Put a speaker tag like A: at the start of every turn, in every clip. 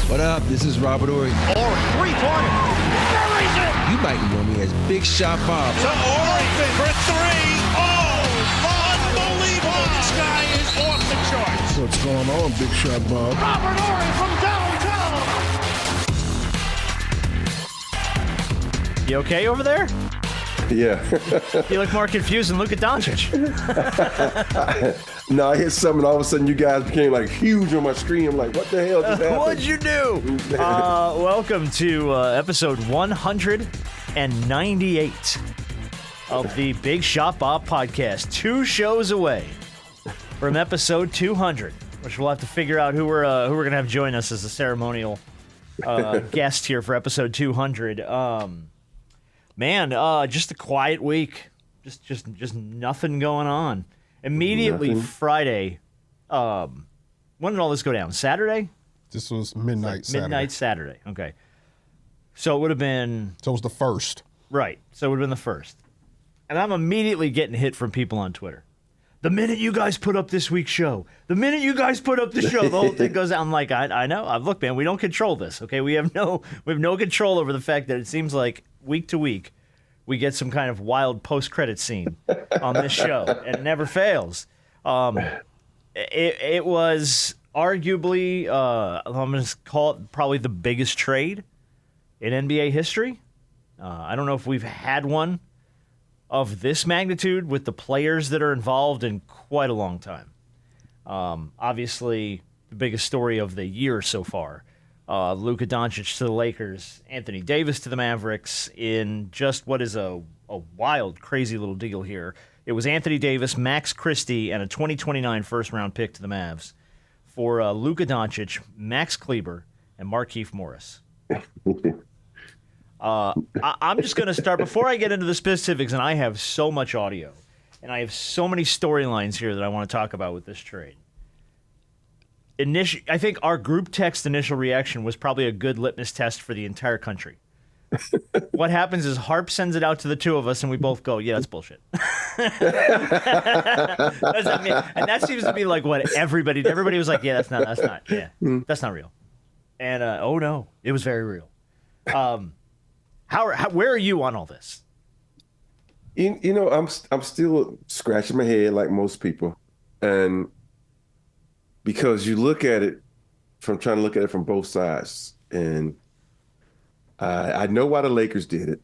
A: What up? This is Robert Ory.
B: Ory, three-pointer. Buries it.
A: You might know me as Big Shot Bob.
B: To Ory for three. Oh, unbelievable. This guy is off the charts.
C: What's going on, Big Shot Bob?
B: Robert Ory from downtown.
D: You okay over there?
C: Yeah.
D: You look more confused than Luka Doncic.
C: No, I hit something, all of a sudden you guys became like huge on my screen. I'm like, what the hell just happened?
D: What'd you do? Welcome to episode 198 of the Big Shot Bob podcast. 2 shows away from episode 200, which we'll have to figure out who we're gonna have join us as a ceremonial guest here for episode 200. Just a quiet week. Just nothing going on. Immediately
C: Nothing.
D: Friday. When did all this go down? Saturday?
E: This was midnight Saturday.
D: Midnight Saturday. Okay. So it would have been
E: So it was the first.
D: right. So it would have been the first. And I'm immediately getting hit from people on Twitter. The minute you guys put up this week's show, the whole thing goes out. I'm like, I know. Look, man, we don't control this. Okay, we have no control over the fact that it seems like week to week we get some kind of wild post-credit scene on this show, and it never fails. It was arguably, I'm going to call it probably the biggest trade in NBA history. I don't know if we've had one of this magnitude with the players that are involved in quite a long time. Obviously, the biggest story of the year so far. Luka Doncic to the Lakers, Anthony Davis to the Mavericks in just what is a wild, crazy little deal here. It was Anthony Davis, Max Christie, and a 2029 first-round pick to the Mavs for Luka Doncic, Max Kleber, and Markieff Morris. I'm just going to start, before I get into the specifics, and I have so much audio, and I have so many storylines here that I want to talk about with this trade. I think our group text initial reaction was probably a good litmus test for the entire country. What happens is Harp sends it out to the two of us, and we both go, yeah, that's bullshit. And that seems to be like what everybody was like, yeah, that's not real. And, oh no, it was very real. Where are you on all this?
C: You know, I'm still scratching my head like most people, and because you look at it from trying to look at it from both sides, and I know why the Lakers did it,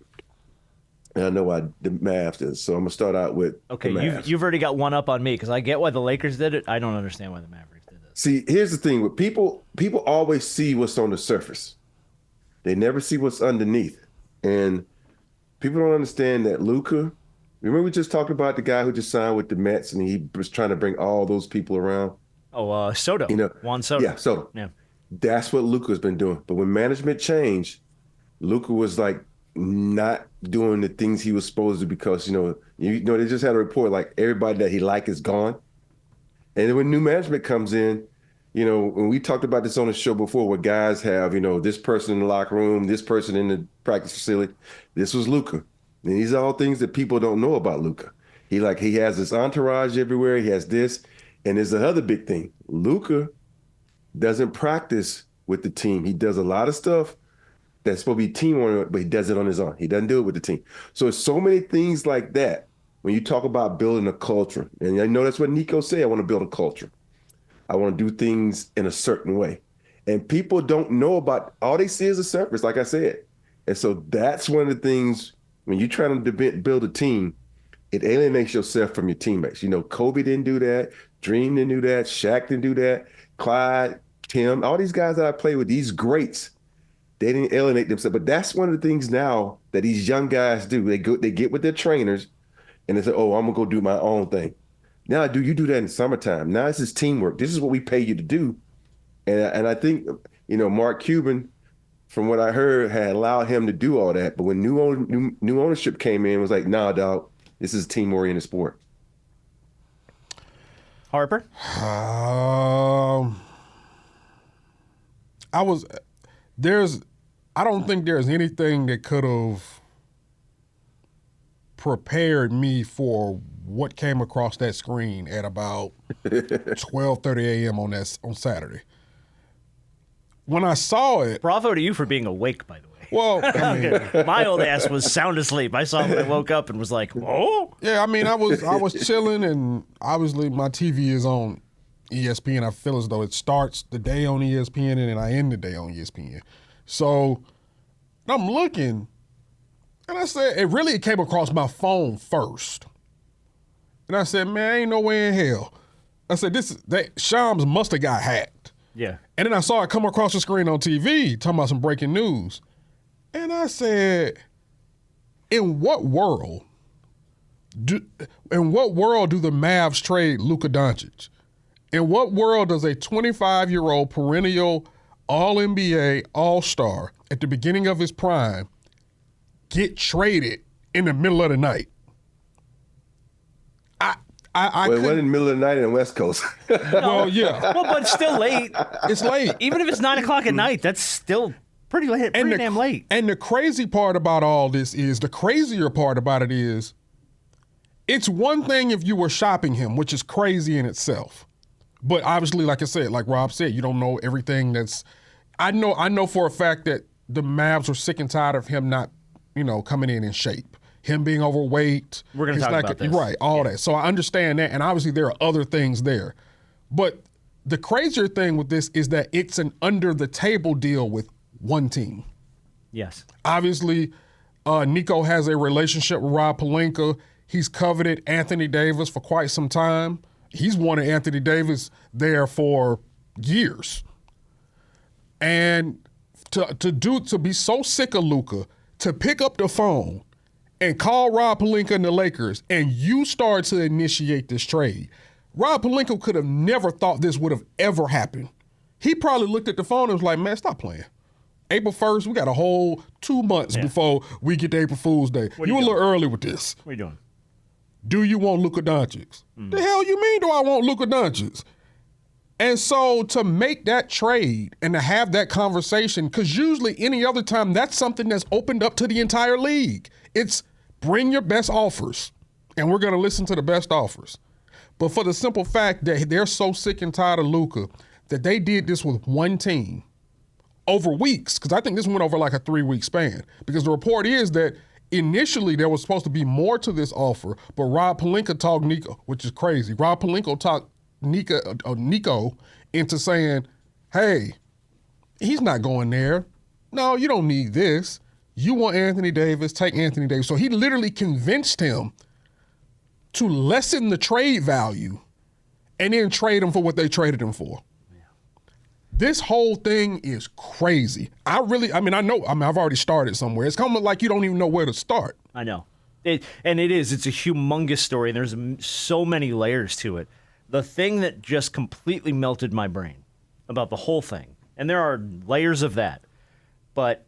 C: and I know why the Mavs did it. So I'm gonna start out with
D: okay.
C: The Mavs.
D: You've already got one up on me because I get why the Lakers did it. I don't understand why the Mavericks did it.
C: See, here's the thing with people always see what's on the surface. They never see what's underneath. And people don't understand that Luka, remember we just talked about the guy who just signed with the Mets and he was trying to bring all those people around?
D: Oh, Soto. Juan Soto.
C: Yeah, Soto.
D: Yeah.
C: That's what Luka's been doing. But when management changed, Luka was like not doing the things he was supposed to because, they just had a report like everybody that he liked is gone. And then when new management comes in, when we talked about this on the show before, where guys have, this person in the locker room, this person in the practice facility, this was Luka. And these are all things that people don't know about Luka. He has this entourage everywhere. He has this. And there's another big thing. Luka doesn't practice with the team. He does a lot of stuff that's supposed to be team-oriented, but he does it on his own. He doesn't do it with the team. So it's so many things like that when you talk about building a culture. And I know that's what Nico said. I want to build a culture. I want to do things in a certain way. And people don't know about, all they see is the surface, like I said. And so that's one of the things, when you're trying to build a team, it alienates yourself from your teammates. Kobe didn't do that. Dream didn't do that. Shaq didn't do that. Clyde, Tim, all these guys that I play with, these greats, they didn't alienate themselves. But that's one of the things now that these young guys do. They get with their trainers and they say, oh, I'm going to go do my own thing. Now, you do that in the summertime. Now this is teamwork. This is what we pay you to do. And I think, Mark Cuban, from what I heard, had allowed him to do all that. But when new ownership came in, it was like, nah, dog, this is a team-oriented sport.
D: Harper?
E: I don't think there's anything that could have prepared me for what came across that screen at about 12:30 a.m. on Saturday. when I saw it,
D: Bravo to you for being awake, by the way.
E: well, I mean,
D: My old ass was sound asleep. I saw him when I woke up and was like, oh.
E: yeah, I mean, I was chilling, and obviously my TV is on ESPN. I feel as though it starts the day on ESPN and then I end the day on ESPN. So I'm looking, and I said, it came across my phone first. And I said, man, ain't no way in hell. I said, Shams must have got hacked.
D: Yeah.
E: And then I saw it come across the screen on TV, talking about some breaking news. And I said, in what world do the Mavs trade Luka Doncic? In what world does a 25-year-old perennial All-NBA All-Star at the beginning of his prime get traded in the middle of the night?
C: Well, it wasn't in the middle of the night in the West Coast.
E: Well, yeah.
D: Well, but it's still late.
E: It's late.
D: Even if it's 9 o'clock at night, that's still pretty late, pretty damn late.
E: And the crazy part about all this is, the crazier part about it is, it's one thing if you were shopping him, which is crazy in itself. But obviously, like I said, like Rob said, you don't know everything that's. I know for a fact that the Mavs were sick and tired of him not, coming in shape. Him being overweight.
D: We're going to talk about this.
E: Right, all that. So I understand that. And obviously there are other things there. But the crazier thing with this is that it's an under-the-table deal with one team.
D: Yes.
E: Obviously, Nico has a relationship with Rob Pelinka. He's coveted Anthony Davis for quite some time. He's wanted Anthony Davis there for years. And to be so sick of Luka, to pick up the phone and call Rob Pelinka and the Lakers, and you start to initiate this trade. Rob Pelinka could have never thought this would have ever happened. He probably looked at the phone and was like, man, stop playing. April 1st, we got a whole 2 months before we get to April Fool's Day. You a little early with this.
D: What are you doing?
E: Do you want Luka Doncic? The hell you mean do I want Luka Doncic? And so to make that trade and to have that conversation, because usually any other time that's something that's opened up to the entire league. It's bring your best offers, and we're going to listen to the best offers. But for the simple fact that they're so sick and tired of Luka that they did this with one team over weeks, because I think this went over like a 3-week span, because the report is that initially there was supposed to be more to this offer, but Rob Pelinka talked Nico, which is crazy. Rob Pelinka talked Nico into saying, hey, he's not going there. No, you don't need this. You want Anthony Davis, take Anthony Davis. So he literally convinced him to lessen the trade value and then trade him for what they traded him for. Yeah. This whole thing is crazy. I've already started somewhere. It's kind of like you don't even know where to start.
D: I know. It's a humongous story, and there's so many layers to it. The thing that just completely melted my brain about the whole thing, and there are layers of that, but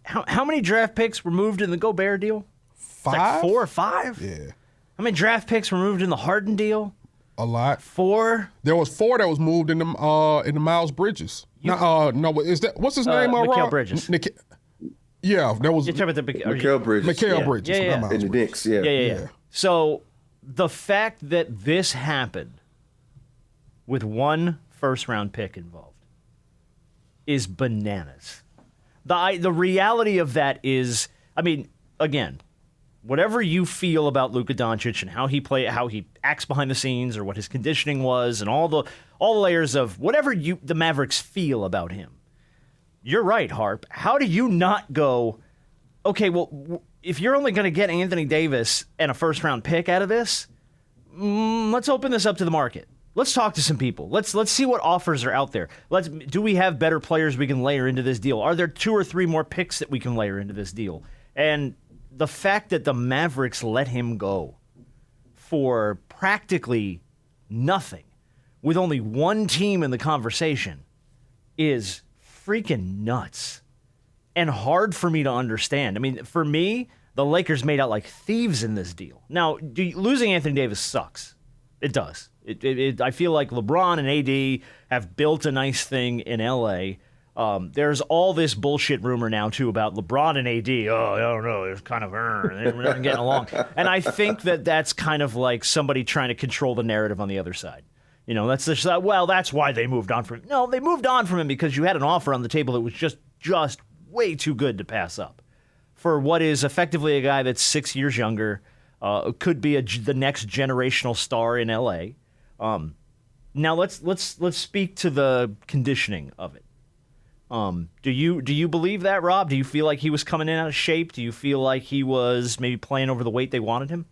D: how many draft picks were moved in the Gobert deal?
E: 5?
D: Like 4 or 5?
E: Yeah.
D: How many draft picks were moved in the Harden deal?
E: A lot.
D: 4?
E: There was 4 that was moved in the Miles Bridges. What's his name?
D: Mikal Bridges.
E: Yeah, that was.
D: You're talking about
C: Mikal Bridges.
E: Mikal Bridges.
D: Yeah.
C: In the Knicks, yeah.
D: So the fact that this happened with one first-round pick involved is bananas. The reality of that is, again, whatever you feel about Luka Doncic and how he acts behind the scenes, or what his conditioning was, and all the layers of whatever the Mavericks feel about him, you're right, Harp. How do you not go, okay, well, if you're only going to get Anthony Davis and a first-round pick out of this, let's open this up to the market. Let's talk to some people. Let's see what offers are out there. Do we have better players we can layer into this deal? Are there 2 or 3 more picks that we can layer into this deal? And the fact that the Mavericks let him go for practically nothing, with only one team in the conversation, is freaking nuts and hard for me to understand. For me, the Lakers made out like thieves in this deal. Now, losing Anthony Davis sucks. It does. I feel like LeBron and AD have built a nice thing in LA. There's all this bullshit rumor now, too, about LeBron and AD. Oh, I don't know. It's kind of, they're not getting along. And I think that that's kind of like somebody trying to control the narrative on the other side. That's just, that's why they moved on from him. No, they moved on from him because you had an offer on the table that was just way too good to pass up for what is effectively a guy that's 6 years younger, could be the next generational star in LA. Now let's speak to the conditioning of it. Do you believe that, Rob? Do you feel like he was coming in out of shape? Do you feel like he was maybe playing over the weight they wanted him?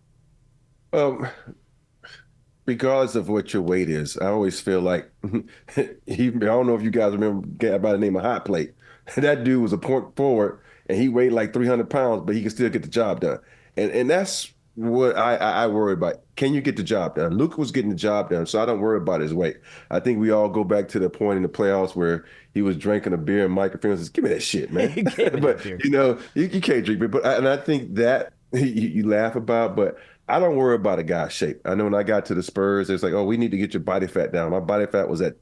C: Regardless of what your weight is, I always feel like I don't know if you guys remember a guy by the name of Hot Plate. That dude was a point forward, and he weighed like 300 pounds, but he could still get the job done. And that's what I worry about. Can you get the job done? Luka was getting the job done, so I don't worry about his weight. I think we all go back to the point in the playoffs where he was drinking a beer and microphone says, "Give me that shit, man." But you can't drink beer. But I think that you laugh about, but I don't worry about a guy's shape. I know when I got to the Spurs, it's like, oh, we need to get your body fat down. My body fat was at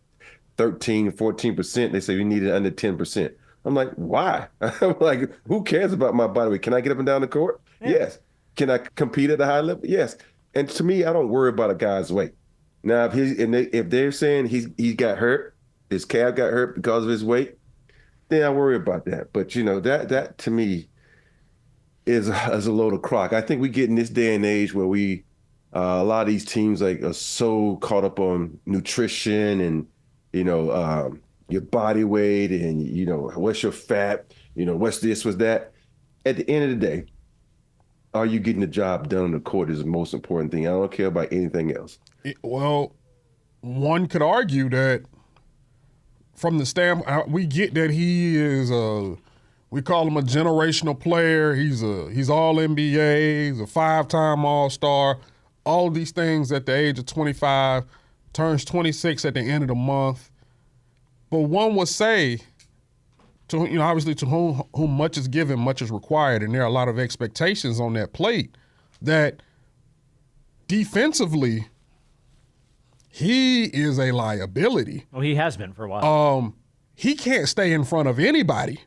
C: 13, 14%. They say we need it under 10%. I'm like, why? I'm like, who cares about my body weight? Can I get up and down the court? Yeah. Yes. Can I compete at a high level? Yes. And to me, I don't worry about a guy's weight. Now, if they're saying he got hurt, his calf got hurt because of his weight, then I worry about that. But that to me is a load of crock. I think we get in this day and age where a lot of these teams are so caught up on nutrition and your body weight and what's your fat, what's this, what's that. At the end of the day, are you getting the job done on the court is the most important thing. I don't care about anything else.
E: Well, one could argue that from the standpoint, we get that he is we call him a generational player. He's all NBA. He's a 5-time All-Star. All of these things at the age of 25, turns 26 at the end of the month. But one would say, obviously to whom much is given, much is required, and there are a lot of expectations on that plate, that defensively, he is a liability.
D: Well, he has been for a while.
E: He can't stay in front of anybody.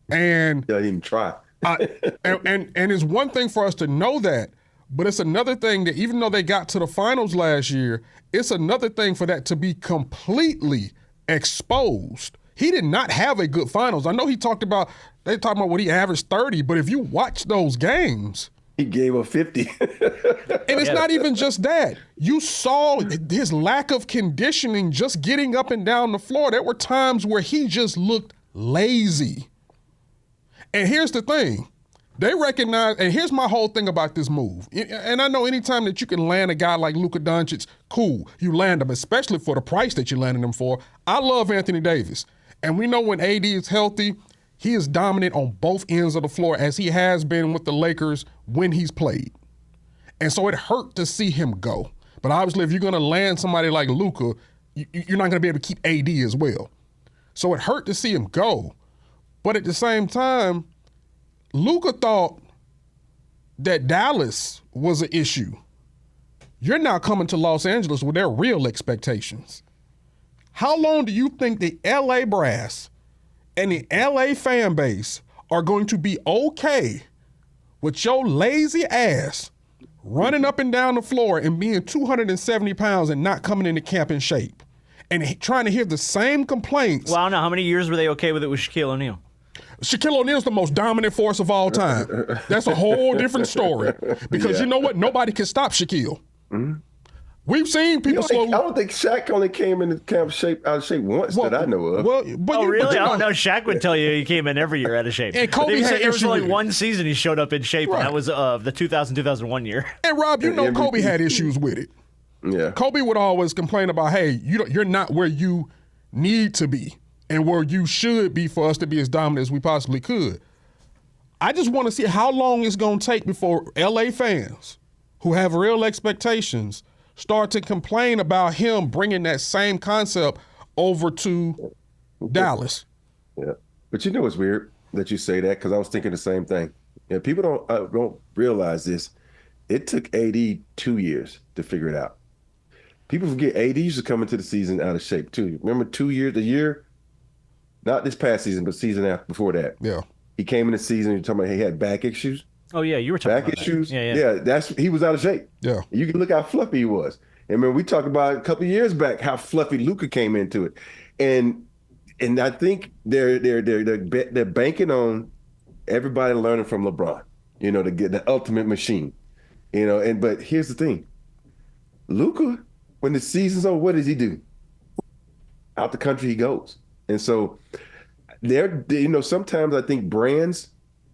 E: And
C: doesn't even try.
E: and it's one thing for us to know that, but it's another thing that even though they got to the finals last year, it's another thing for that to be completely exposed. He did not have a good finals. I know they talked about what he averaged 30, but if you watch those games,
C: he gave up 50.
E: And it's not even just that. You saw his lack of conditioning just getting up and down the floor. There were times where he just looked lazy. And here's the thing. They recognize, and here's my whole thing about this move. And I know anytime that you can land a guy like Luka Doncic, cool, you land him, especially for the price that you landed him for. I love Anthony Davis. And we know when AD is healthy, he is dominant on both ends of the floor as he has been with the Lakers when he's played. And so it hurt to see him go. But obviously, if you're going to land somebody like Luka, you're not going to be able to keep AD as well. So it hurt to see him go. But at the same time, Luka thought that Dallas was an issue. You're now coming to Los Angeles with their real expectations. How long do you think the LA brass and the LA fan base are going to be okay with your lazy ass running up and down the floor and being 270 pounds and not coming into camp in shape and trying to hear the same complaints?
D: Well, I don't know. How many years were they okay with it with Shaquille O'Neal?
E: Shaquille O'Neal's the most dominant force of all time. That's a whole different story. Because you know what? Nobody can stop Shaquille. Mm-hmm. We've seen people slowly.
C: I don't think Shaq only came into camp out of shape once that I know of.
D: Really? I don't know. Shaq would tell you he came in every year out of shape.
E: And Kobe had
D: there was only one season he showed up in shape, and that was the 2000-2001 year.
E: And Rob, Kobe had issues with it.
C: Yeah.
E: Kobe would always complain about, hey, you're not where you need to be and where you should be for us to be as dominant as we possibly could. I just want to see how long it's going to take before LA fans who have real expectations start to complain about him bringing that same concept over to Dallas.
C: Yeah. But it's weird that you say that, because I was thinking the same thing. Yeah, people don't realize this. It took AD 2 years to figure it out. People forget AD used to come into the season out of shape too. Remember 2 years, a year? Not this past season, but season after before that.
E: Yeah.
C: He came in the season, you're talking about he had back issues.
D: Oh, yeah, you were talking about
C: back issues.
D: That. Yeah,
C: he was out of shape.
E: Yeah.
C: You can look how fluffy he was. And remember, we talked about a couple of years back how fluffy Luka came into it, and I think they're banking on everybody learning from LeBron, to get the ultimate machine, but here's the thing. Luka, when the season's over, what does he do? Out the country he goes. And so sometimes I think brands,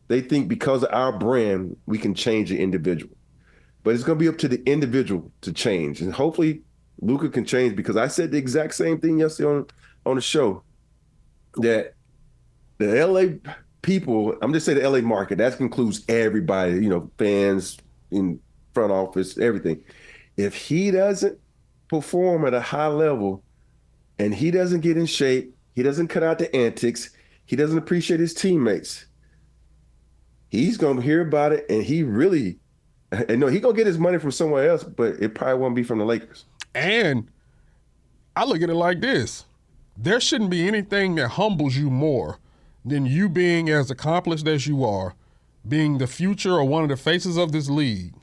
C: they think because of our brand, we can change the individual. But it's going to be up to the individual to change. And hopefully Luka can change, because I said the exact same thing yesterday on the show, that the LA people, I'm just saying the LA market, that includes everybody, fans, in front office, everything. If he doesn't perform at a high level and he doesn't get in shape, he doesn't cut out the antics, he doesn't appreciate his teammates, he's going to hear about it, and he really, no, he's going to get his money from somewhere else, but it probably won't be from the Lakers.
E: And I look at it like this. There shouldn't be anything that humbles you more than you being as accomplished as you are, being the future or one of the faces of this league,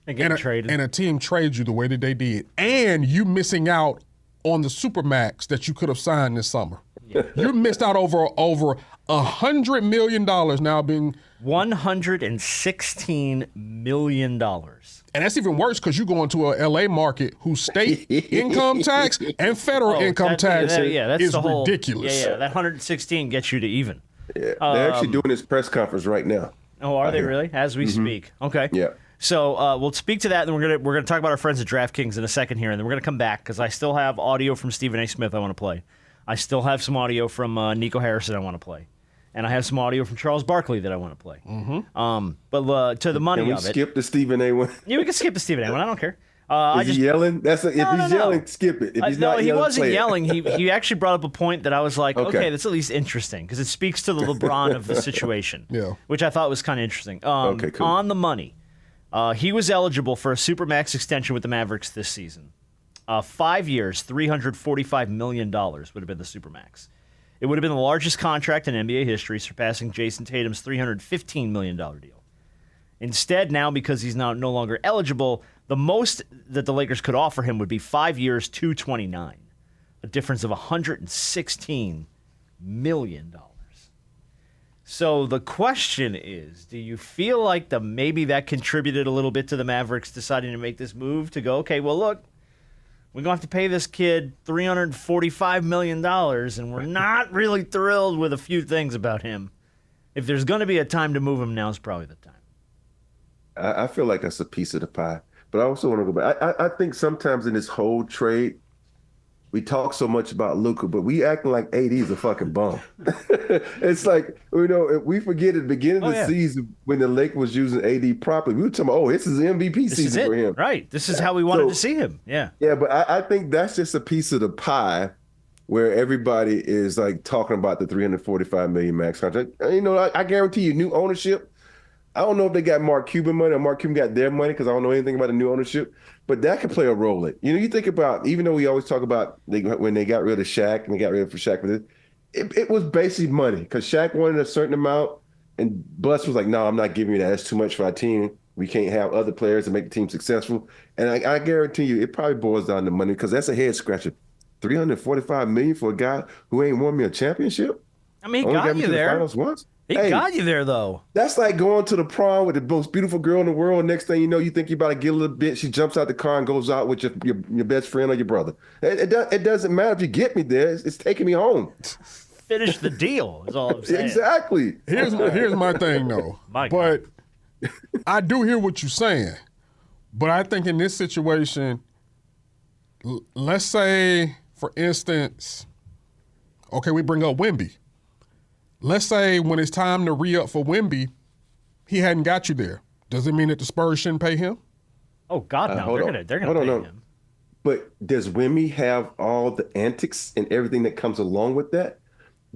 D: and getting traded. And
E: a team trades you the way that they did, and you missing out on the supermax that you could have signed this summer. Yeah. You missed out over $100 million now being
D: $116 million.
E: And that's even worse because you go into a LA market whose state income tax and federal income tax is ridiculous.
D: Yeah, that 116 gets you to even.
C: Yeah, they're actually doing this press conference right now.
D: Oh, are they really? As we speak. Okay.
C: Yeah.
D: So we'll speak to that, and then we're gonna talk about our friends at DraftKings in a second here, and then we're gonna come back because I still have audio from Stephen A. Smith I want to play. I still have some audio from Nico Harrison I want to play. And I have some audio from Charles Barkley that I want to play. Mm-hmm. But to the money
C: of it.
D: Can we
C: skip the Stephen A. one?
D: Yeah, we can skip the Stephen A. one. I don't care.
C: Is he yelling? If he's yelling, skip it. If he's not
D: he
C: yelling,
D: wasn't yelling.
C: It.
D: He actually brought up a point that I was like, okay, that's at least interesting because it speaks to the LeBron of the situation, which I thought was kind of interesting.
C: Okay, cool.
D: On the money, he was eligible for a supermax extension with the Mavericks this season. 5 years, $345 million would have been the supermax. It would have been the largest contract in NBA history, surpassing Jason Tatum's $315 million deal. Instead, now, because he's now no longer eligible, the most that the Lakers could offer him would be 5 years, $229, a difference of $116 million. So the question is, do you feel like maybe that contributed a little bit to the Mavericks deciding to make this move to go, okay, well, look, we're going to have to pay this kid $345 million, and we're not really thrilled with a few things about him. If there's going to be a time to move him, now's probably the time.
C: I feel like that's a piece of the pie. But I also want to go back. I think sometimes in this whole trade, we talk so much about Luka, but we acting like AD is a fucking bum. It's like, we forget at the beginning of the season when the Lakers was using AD properly. We were talking about, this is the MVP season for him.
D: Right. This is how we wanted to see him. Yeah.
C: Yeah, but I think that's just a piece of the pie where everybody is like talking about the $345 million max contract. I guarantee you, new ownership. I don't know if they got Mark Cuban money or Mark Cuban got their money because I don't know anything about the new ownership, but that could play a role in it. You think about, even though we always talk about when they got rid of Shaq and they got rid of Shaq for this, it was basically money because Shaq wanted a certain amount and Bus was like, no, I'm not giving you that. That's too much for our team. We can't have other players to make the team successful. And I guarantee you, it probably boils down to money because that's a head scratcher. $345 million for a guy who ain't won me a championship?
D: I mean, he got you there.
C: Finals once?
D: He got you there, though.
C: That's like going to the prom with the most beautiful girl in the world. Next thing you know, you think you're about to get a little bit. She jumps out the car and goes out with your best friend or your brother. It doesn't matter if you get me there. It's taking me home.
D: Finish the deal is all I'm saying.
C: Exactly.
E: Here's my thing, though. But I do hear what you're saying. But I think in this situation, let's say, for instance, okay, we bring up Wemby. Let's say when it's time to re-up for Wemby, he hadn't got you there. Does it mean that the Spurs shouldn't pay him?
D: Oh, God, no. They're gonna pay him.
C: But does Wemby have all the antics and everything that comes along with that?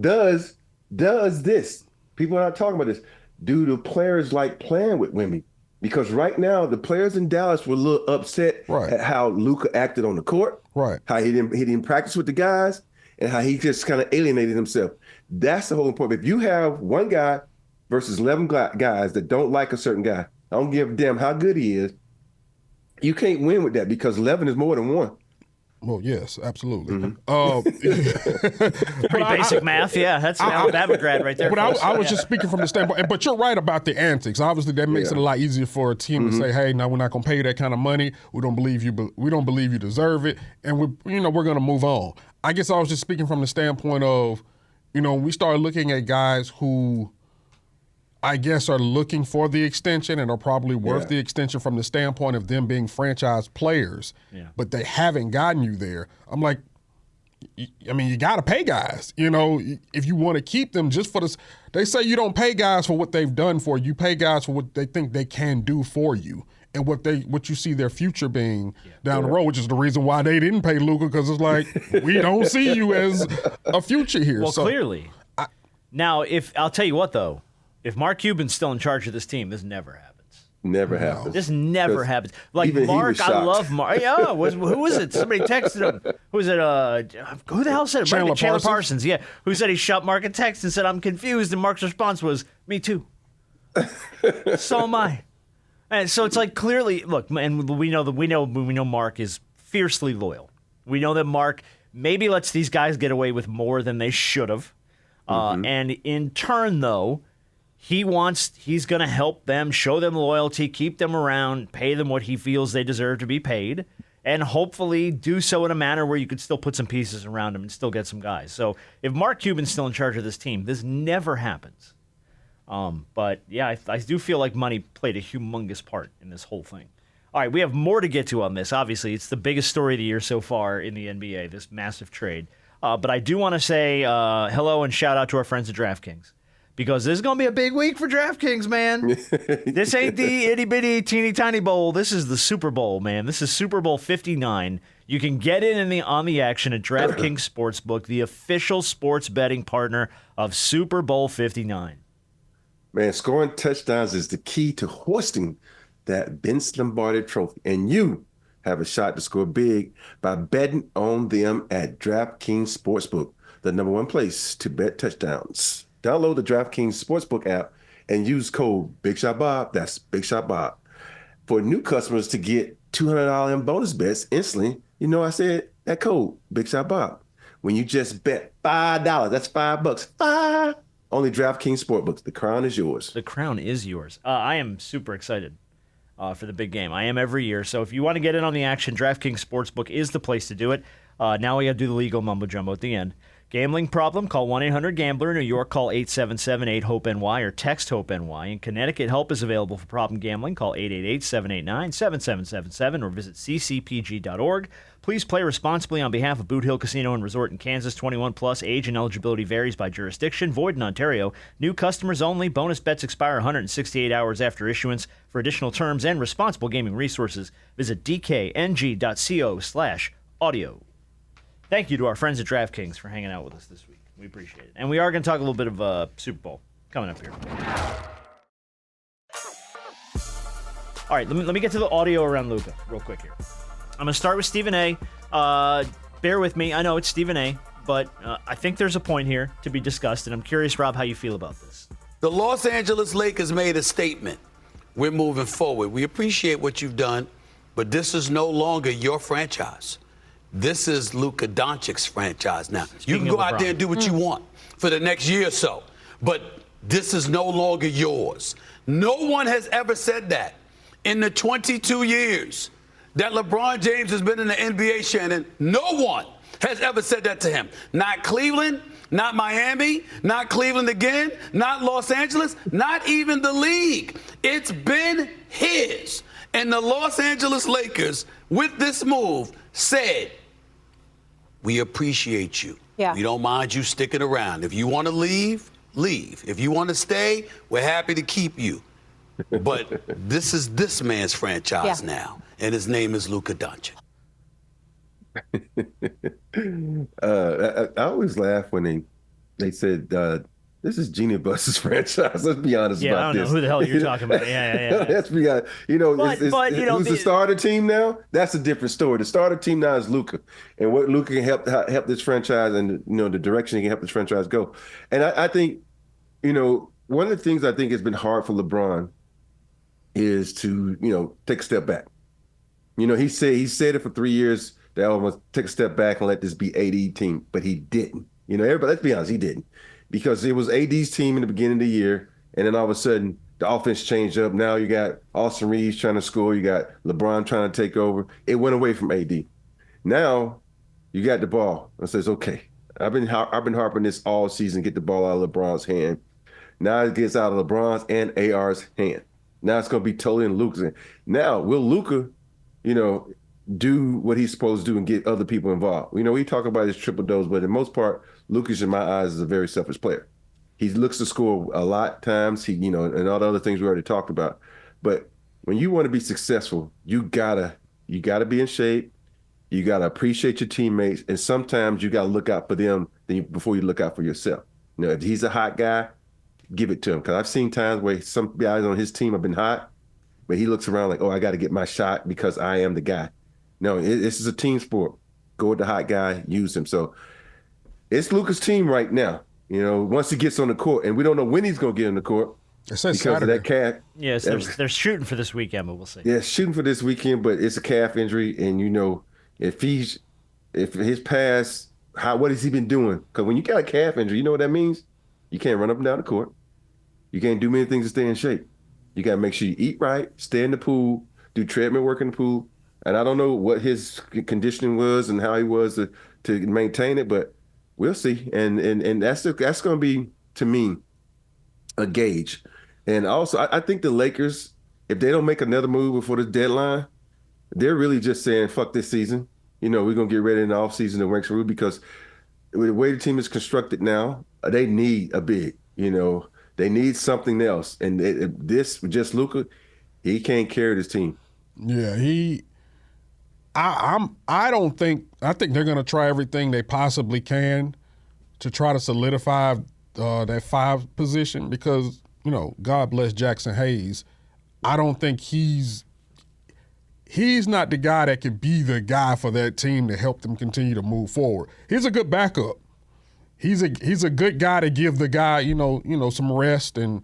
C: Does this, people are not talking about this, do the players like playing with Wemby? Because right now, the players in Dallas were a little upset at how Luka acted on the court, how he didn't practice with the guys, and how he just kind of alienated himself. That's the whole point. If you have one guy versus 11 guys that don't like a certain guy, I don't give a damn how good he is, You can't win with that because 11 is more than one.
E: Well, yes, absolutely.
D: Pretty basic math. Yeah, that's an Alabama grad right there.
E: But I was just speaking from the standpoint. But you're right about the antics. Obviously, that makes it a lot easier for a team to say, "Hey, now we're not going to pay you that kind of money. We don't believe you. We don't believe you deserve it, and we're going to move on." I guess I was just speaking from the standpoint of, we started looking at guys who, I guess, are looking for the extension and are probably worth the extension from the standpoint of them being franchise players, but they haven't gotten you there. I'm like, you got to pay guys, if you want to keep them just for this. They say you don't pay guys for what they've done for you. You pay guys for what they think they can do for you and what you see their future being down the road, which is the reason why they didn't pay Luka, because it's like, we don't see you as a future here.
D: Well, clearly. Now, I'll tell you what, though. If Mark Cuban's still in charge of this team, this never happens.
C: Never happens.
D: This never happens. Like Mark, I love Mark. Yeah, who was it? Somebody texted him. Who was it? Who the hell said it? Chandler Parsons. Yeah, who said he shot Mark a text and said, "I'm confused," and Mark's response was, "Me too." So am I. And so it's like, clearly, look, and we know Mark is fiercely loyal. We know that Mark maybe lets these guys get away with more than they should have, and in turn, though. He's going to help them, show them loyalty, keep them around, pay them what he feels they deserve to be paid, and hopefully do so in a manner where you could still put some pieces around them and still get some guys. So if Mark Cuban's still in charge of this team, this never happens. But yeah, I do feel like money played a humongous part in this whole thing. All right, we have more to get to on this. Obviously, it's the biggest story of the year so far in the NBA, this massive trade. But I do want to say hello and shout out to our friends at DraftKings. Because this is going to be a big week for DraftKings, man. This ain't the itty-bitty, teeny-tiny bowl. This is the Super Bowl, man. This is Super Bowl 59. You can get on the action at DraftKings Sportsbook, the official sports betting partner of Super Bowl 59.
C: Man, scoring touchdowns is the key to hoisting that Vince Lombardi trophy. And you have a shot to score big by betting on them at DraftKings Sportsbook, the #1 place to bet touchdowns. Download the DraftKings Sportsbook app and use code BigShotBob, that's Big Shot Bob, for new customers to get $200 in bonus bets instantly. I said that code, Big Shot Bob. When you just bet $5, that's $5, $5, only DraftKings Sportsbook. The crown is yours.
D: The crown is yours. I am super excited for the big game. I am every year. So if you want to get in on the action, DraftKings Sportsbook is the place to do it. Now we got to do the legal mumbo-jumbo at the end. Gambling problem? Call 1-800-GAMBLER. In New York, call 877-8-HOPE-NY or text HOPE-NY. In Connecticut, help is available for problem gambling. Call 888-789-7777 or visit ccpg.org. Please play responsibly on behalf of Boot Hill Casino and Resort in Kansas. 21 plus. Age and eligibility varies by jurisdiction. Void in Ontario. New customers only. Bonus bets expire 168 hours after issuance. For additional terms and responsible gaming resources, visit dkng.co/audio. Thank you to our friends at DraftKings for hanging out with us this week. We appreciate it. And we are going to talk a little bit of Super Bowl coming up here. All right, let me get to the audio around Luka real quick here. I'm going to start with Stephen A. Bear with me. I know it's Stephen A., but I think there's a point here to be discussed, and I'm curious, Rob, how you feel about this.
F: The Los Angeles Lakers made a statement. We're moving forward. We appreciate what you've done, but this is no longer your franchise. This is Luka Doncic's franchise now. You can go out there and do what you want for the next year or so, but this is no longer yours. No one has ever said that in the 22 years that LeBron James has been in the NBA, Shannon. No one has ever said that to him. Not Cleveland, not Miami, not Cleveland again, not Los Angeles, not even the league. It's been his. And the Los Angeles Lakers, with this move, said, we appreciate you. Yeah. We don't mind you sticking around. If you want to leave, leave. If you want to stay, we're happy to keep you. But this is this man's franchise now, and his name is Luka Doncic.
C: I always laugh when they said, this is Genie Bus's franchise. Let's be honest about this.
D: Yeah, I don't know who the hell you're talking about. Yeah.
C: Let's be honest. Who's the starter team now? That's a different story. The starter team now is Luka, and what Luka can help this franchise, and the direction he can help this franchise go. And I think, one of the things I think has been hard for LeBron is to take a step back. You know, he said it for 3 years that I must take a step back and let this be AD team, but he didn't. You know, everybody, let's be honest, he didn't. Because it was AD's team in the beginning of the year, and then all of a sudden the offense changed up. Now you got Austin Reeves trying to score, you got LeBron trying to take over. It went away from AD. Now you got the ball. It says, okay, I've been harping this all season, get the ball out of LeBron's hand. Now it gets out of LeBron's and AR's hand. Now it's going to be totally in Luka's hand. Now, will Luka, you know, do what he's supposed to do and get other people involved? You know, we talk about his triple doubles, but in most part, Luka, in my eyes, is a very selfish player. He looks to score a lot of times, and all the other things we already talked about. But when you want to be successful, you gotta be in shape. You gotta appreciate your teammates, and sometimes you gotta look out for them before you look out for yourself. You know, if he's a hot guy, give it to him. Because I've seen times where some guys on his team have been hot, but he looks around like, oh, I got to get my shot because I am the guy. No, this is a team sport. Go with the hot guy, use him. So it's Luka's team right now. You know, once he gets on the court, and we don't know when he's going to get on the court.
E: It says
C: because
E: Saturday.
C: Of that calf.
D: Yes, they're shooting for this weekend, but we'll see.
C: Yeah, shooting for this weekend, but it's a calf injury, and you know, if his past, what has he been doing? Because when you got a calf injury, you know what that means? You can't run up and down the court. You can't do many things to stay in shape. You got to make sure you eat right, stay in the pool, do treadmill work in the pool. And I don't know what his conditioning was and how he was to maintain it, but we'll see. And that's going to be, to me, a gauge. And also, I think the Lakers, if they don't make another move before the deadline, they're really just saying, fuck this season. You know, we're going to get ready in the offseason to rank through, because the way the team is constructed now, they need a big, you know. They need something else. And this, just Luka, he can't carry this team.
E: Yeah, I think they're going to try everything they possibly can to try to solidify that 5 position, because, you know, God bless Jackson Hayes. I don't think he's not the guy that could be the guy for that team to help them continue to move forward. He's a good backup. He's a good guy to give the guy, you know, some rest and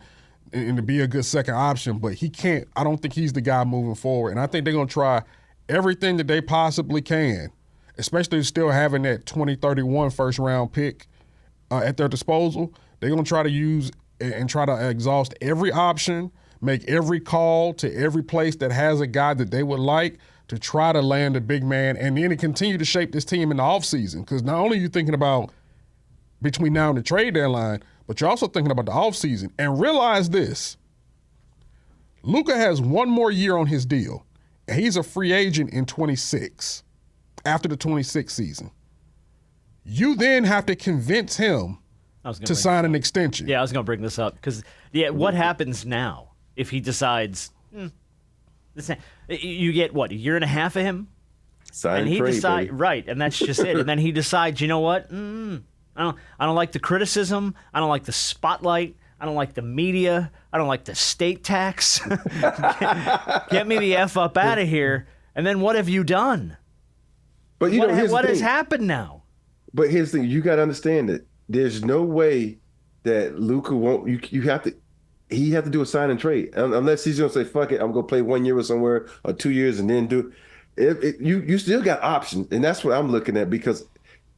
E: to be a good second option, but he can't. I don't think he's the guy moving forward. And I think they're going to try everything that they possibly can, especially still having that 2031 first-round pick at their disposal. They're going to try to use and try to exhaust every option, make every call to every place that has a guy that they would like to try to land a big man, and then to continue to shape this team in the offseason. Because not only are you thinking about between now and the trade deadline, but you're also thinking about the offseason. And realize this, Luka has one more year on his deal, and he's a free agent in 26, after the 26 season. You then have to convince him to sign an extension.
D: Yeah, I was going to bring this up, because what happens now if he decides, you get, what, a year and a half of him?
C: Sign and trade, baby.
D: Right, and that's just it. And then he decides, you know what, I don't like the criticism. I don't like the spotlight. I don't like the media. I don't like the state tax. Get me the F up out of here. And then what have you done?
C: But you know,
D: what has happened now?
C: But here's the thing: you got to understand that there's no way that Luka won't. He have to do a sign and trade, unless he's gonna say, "Fuck it, I'm gonna play 1 year or somewhere or 2 years and then do." You still got options, and that's what I'm looking at, because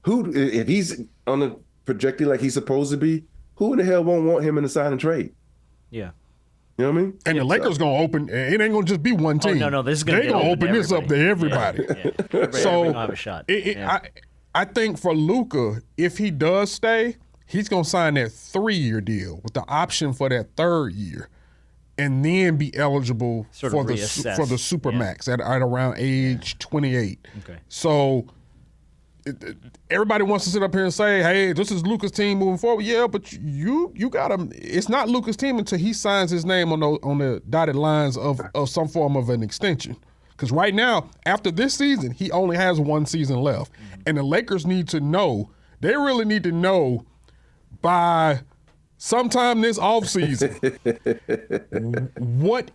C: if he's on the trajectory like he's supposed to be, who in the hell won't want him in the sign and trade?
D: Yeah.
C: You know what I mean?
E: And the Lakers going to open, it ain't going to just be one team.
D: Oh, no, this is going to
E: They're going to open this up to everybody.
D: So have a shot.
E: I think for Luka, if he does stay, he's going to sign that 3-year deal with the option for that 3rd year, and then be eligible for the supermax at around age 28.
D: Okay.
E: So everybody wants to sit up here and say, hey, this is Luka's team moving forward. Yeah, but you got him. It's not Luka's team until he signs his name on the dotted lines of some form of an extension. Because right now, after this season, he only has 1 season left. Mm-hmm. And the Lakers need to know, they really need to know by sometime this offseason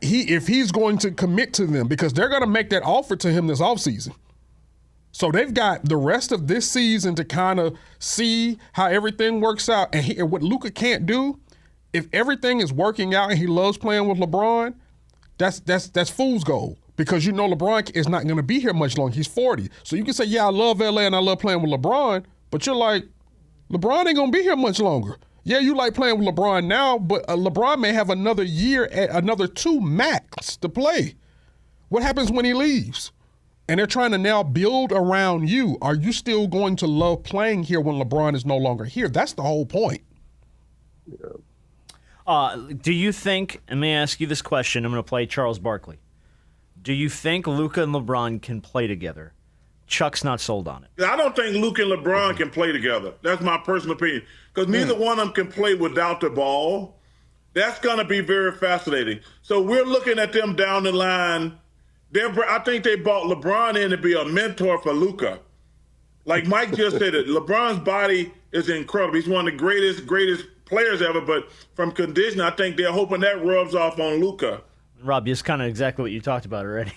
E: if he's going to commit to them, because they're going to make that offer to him this offseason. So they've got the rest of this season to kind of see how everything works out. And what Luka can't do, if everything is working out and he loves playing with LeBron, that's fool's gold. because you know LeBron is not going to be here much longer. He's 40. So you can say, yeah, I love LA and I love playing with LeBron, but you're like, LeBron ain't going to be here much longer. Yeah, you like playing with LeBron now, but LeBron may have another year, another 2 max to play. What happens when he leaves? And they're trying to now build around you. Are you still going to love playing here when LeBron is no longer here? That's the whole point.
D: Do you think, and may I ask you this question, I'm going to play Charles Barkley. Do you think Luka and LeBron can play together? Chuck's not sold on it.
G: I don't think Luka and LeBron can play together. That's my personal opinion. Because neither one of them can play without the ball. That's going to be very fascinating. So we're looking at them down the line. I think they brought LeBron in to be a mentor for Luka. Like Mike just said it, LeBron's body is incredible. He's one of the greatest players ever, but from condition, I think they're hoping that rubs off on Luka.
D: Rob, it's kind of exactly what you talked about already.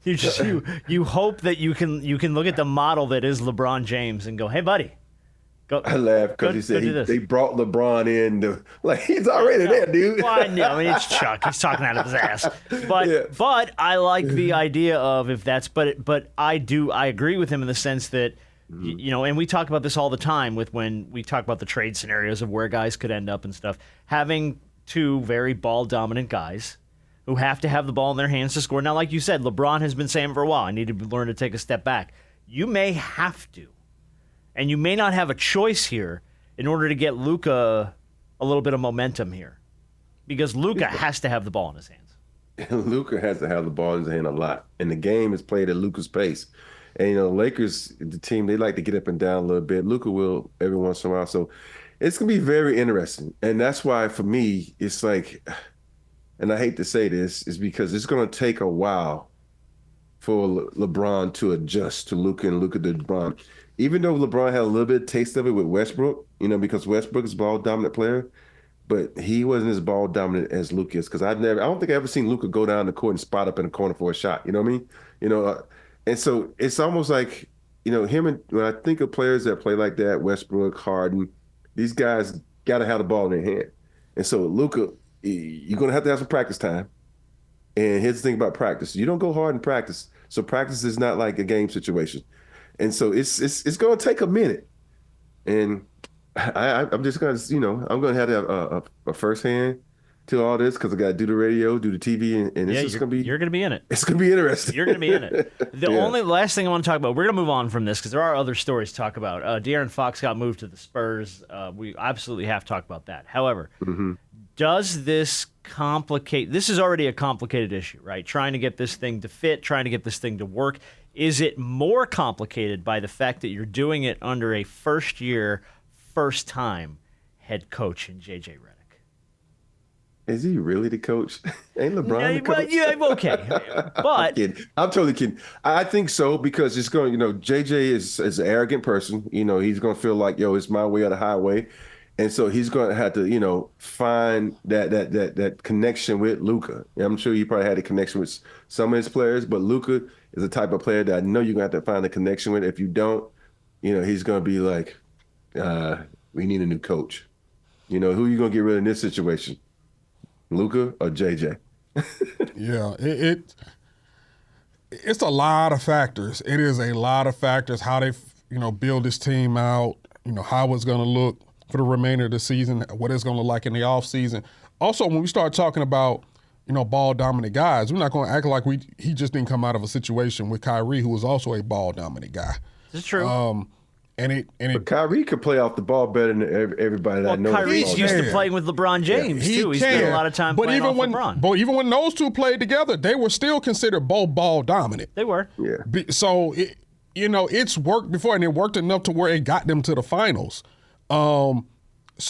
D: You hope that you can look at the model that is LeBron James and go, hey, buddy. Go,
C: I laugh because he said they brought LeBron in. He's already there, dude.
D: Well, I know. I mean, it's Chuck. He's talking out of his ass. But I like the idea of if that's. But I agree with him in the sense that, and we talk about this all the time with when we talk about the trade scenarios of where guys could end up and stuff. Having 2 very ball-dominant guys who have to have the ball in their hands to score. Now, like you said, LeBron has been saying for a while, I need to learn to take a step back. You may have to. And you may not have a choice here in order to get Luka a little bit of momentum here. Because Luka has to have the ball in his hands.
C: Luka has to have the ball in his hand a lot. And the game is played at Luka's pace. And, the Lakers, the team, they like to get up and down a little bit. Luka will every once in a while. So it's going to be very interesting. And that's why, for me, it's like, and I hate to say this, is because it's going to take a while for LeBron to adjust to Luka and Luka to LeBron. Even though LeBron had a little bit of taste of it with Westbrook, because Westbrook is a ball-dominant player, but he wasn't as ball-dominant as Luka is. Because I don't think I ever seen Luka go down the court and spot up in the corner for a shot. You know what I mean? And so it's almost like, him and when I think of players that play like that, Westbrook, Harden, these guys got to have the ball in their hand. And so Luka, you're going to have some practice time. And here's the thing about practice. You don't go hard in practice. So practice is not like a game situation. And so it's going to take a minute. And I'm just going to, I'm going to have a first hand to all this because I got to do the radio, do the TV, and it's just going to be.
D: You're going to be in it.
C: It's going to be interesting.
D: You're going to be in it. The only last thing I want to talk about, we're going to move on from this because there are other stories to talk about. De'Aaron Fox got moved to the Spurs. We absolutely have to talk about that. However, does this complicate? This is already a complicated issue, right? Trying to get this thing to fit, trying to get this thing to work. Is it more complicated by the fact that you're doing it under a first-year, first-time head coach in J.J. Redick?
C: Is he really the coach? Ain't LeBron the coach?
D: Yeah, okay. But
C: I'm totally kidding. I think so because it's going, JJ is an arrogant person. He's going to feel like, it's my way or the highway. And so he's going to have to, find that connection with Luka. I'm sure you probably had a connection with some of his players, but Luka is the type of player that I know you're going to have to find a connection with. If you don't, he's going to be like, we need a new coach. Who are you going to get rid of in this situation? Luka or JJ?
E: Yeah, it's a lot of factors. It is a lot of factors how they, build this team out, how it's going to look for the remainder of the season, what it's going to look like in the offseason. Also, when we start talking about, ball-dominant guys, we're not going to act like he just didn't come out of a situation with Kyrie, who was also a ball-dominant guy.
D: This is true.
C: But Kyrie could play off the ball better than everybody that I know.
D: Kyrie's used to playing with LeBron James, too. He spent a lot of time playing off LeBron.
E: But even when those two played together, they were still considered both ball-dominant.
D: They were.
C: Yeah.
E: So, it's worked before, and it worked enough to where it got them to the finals. So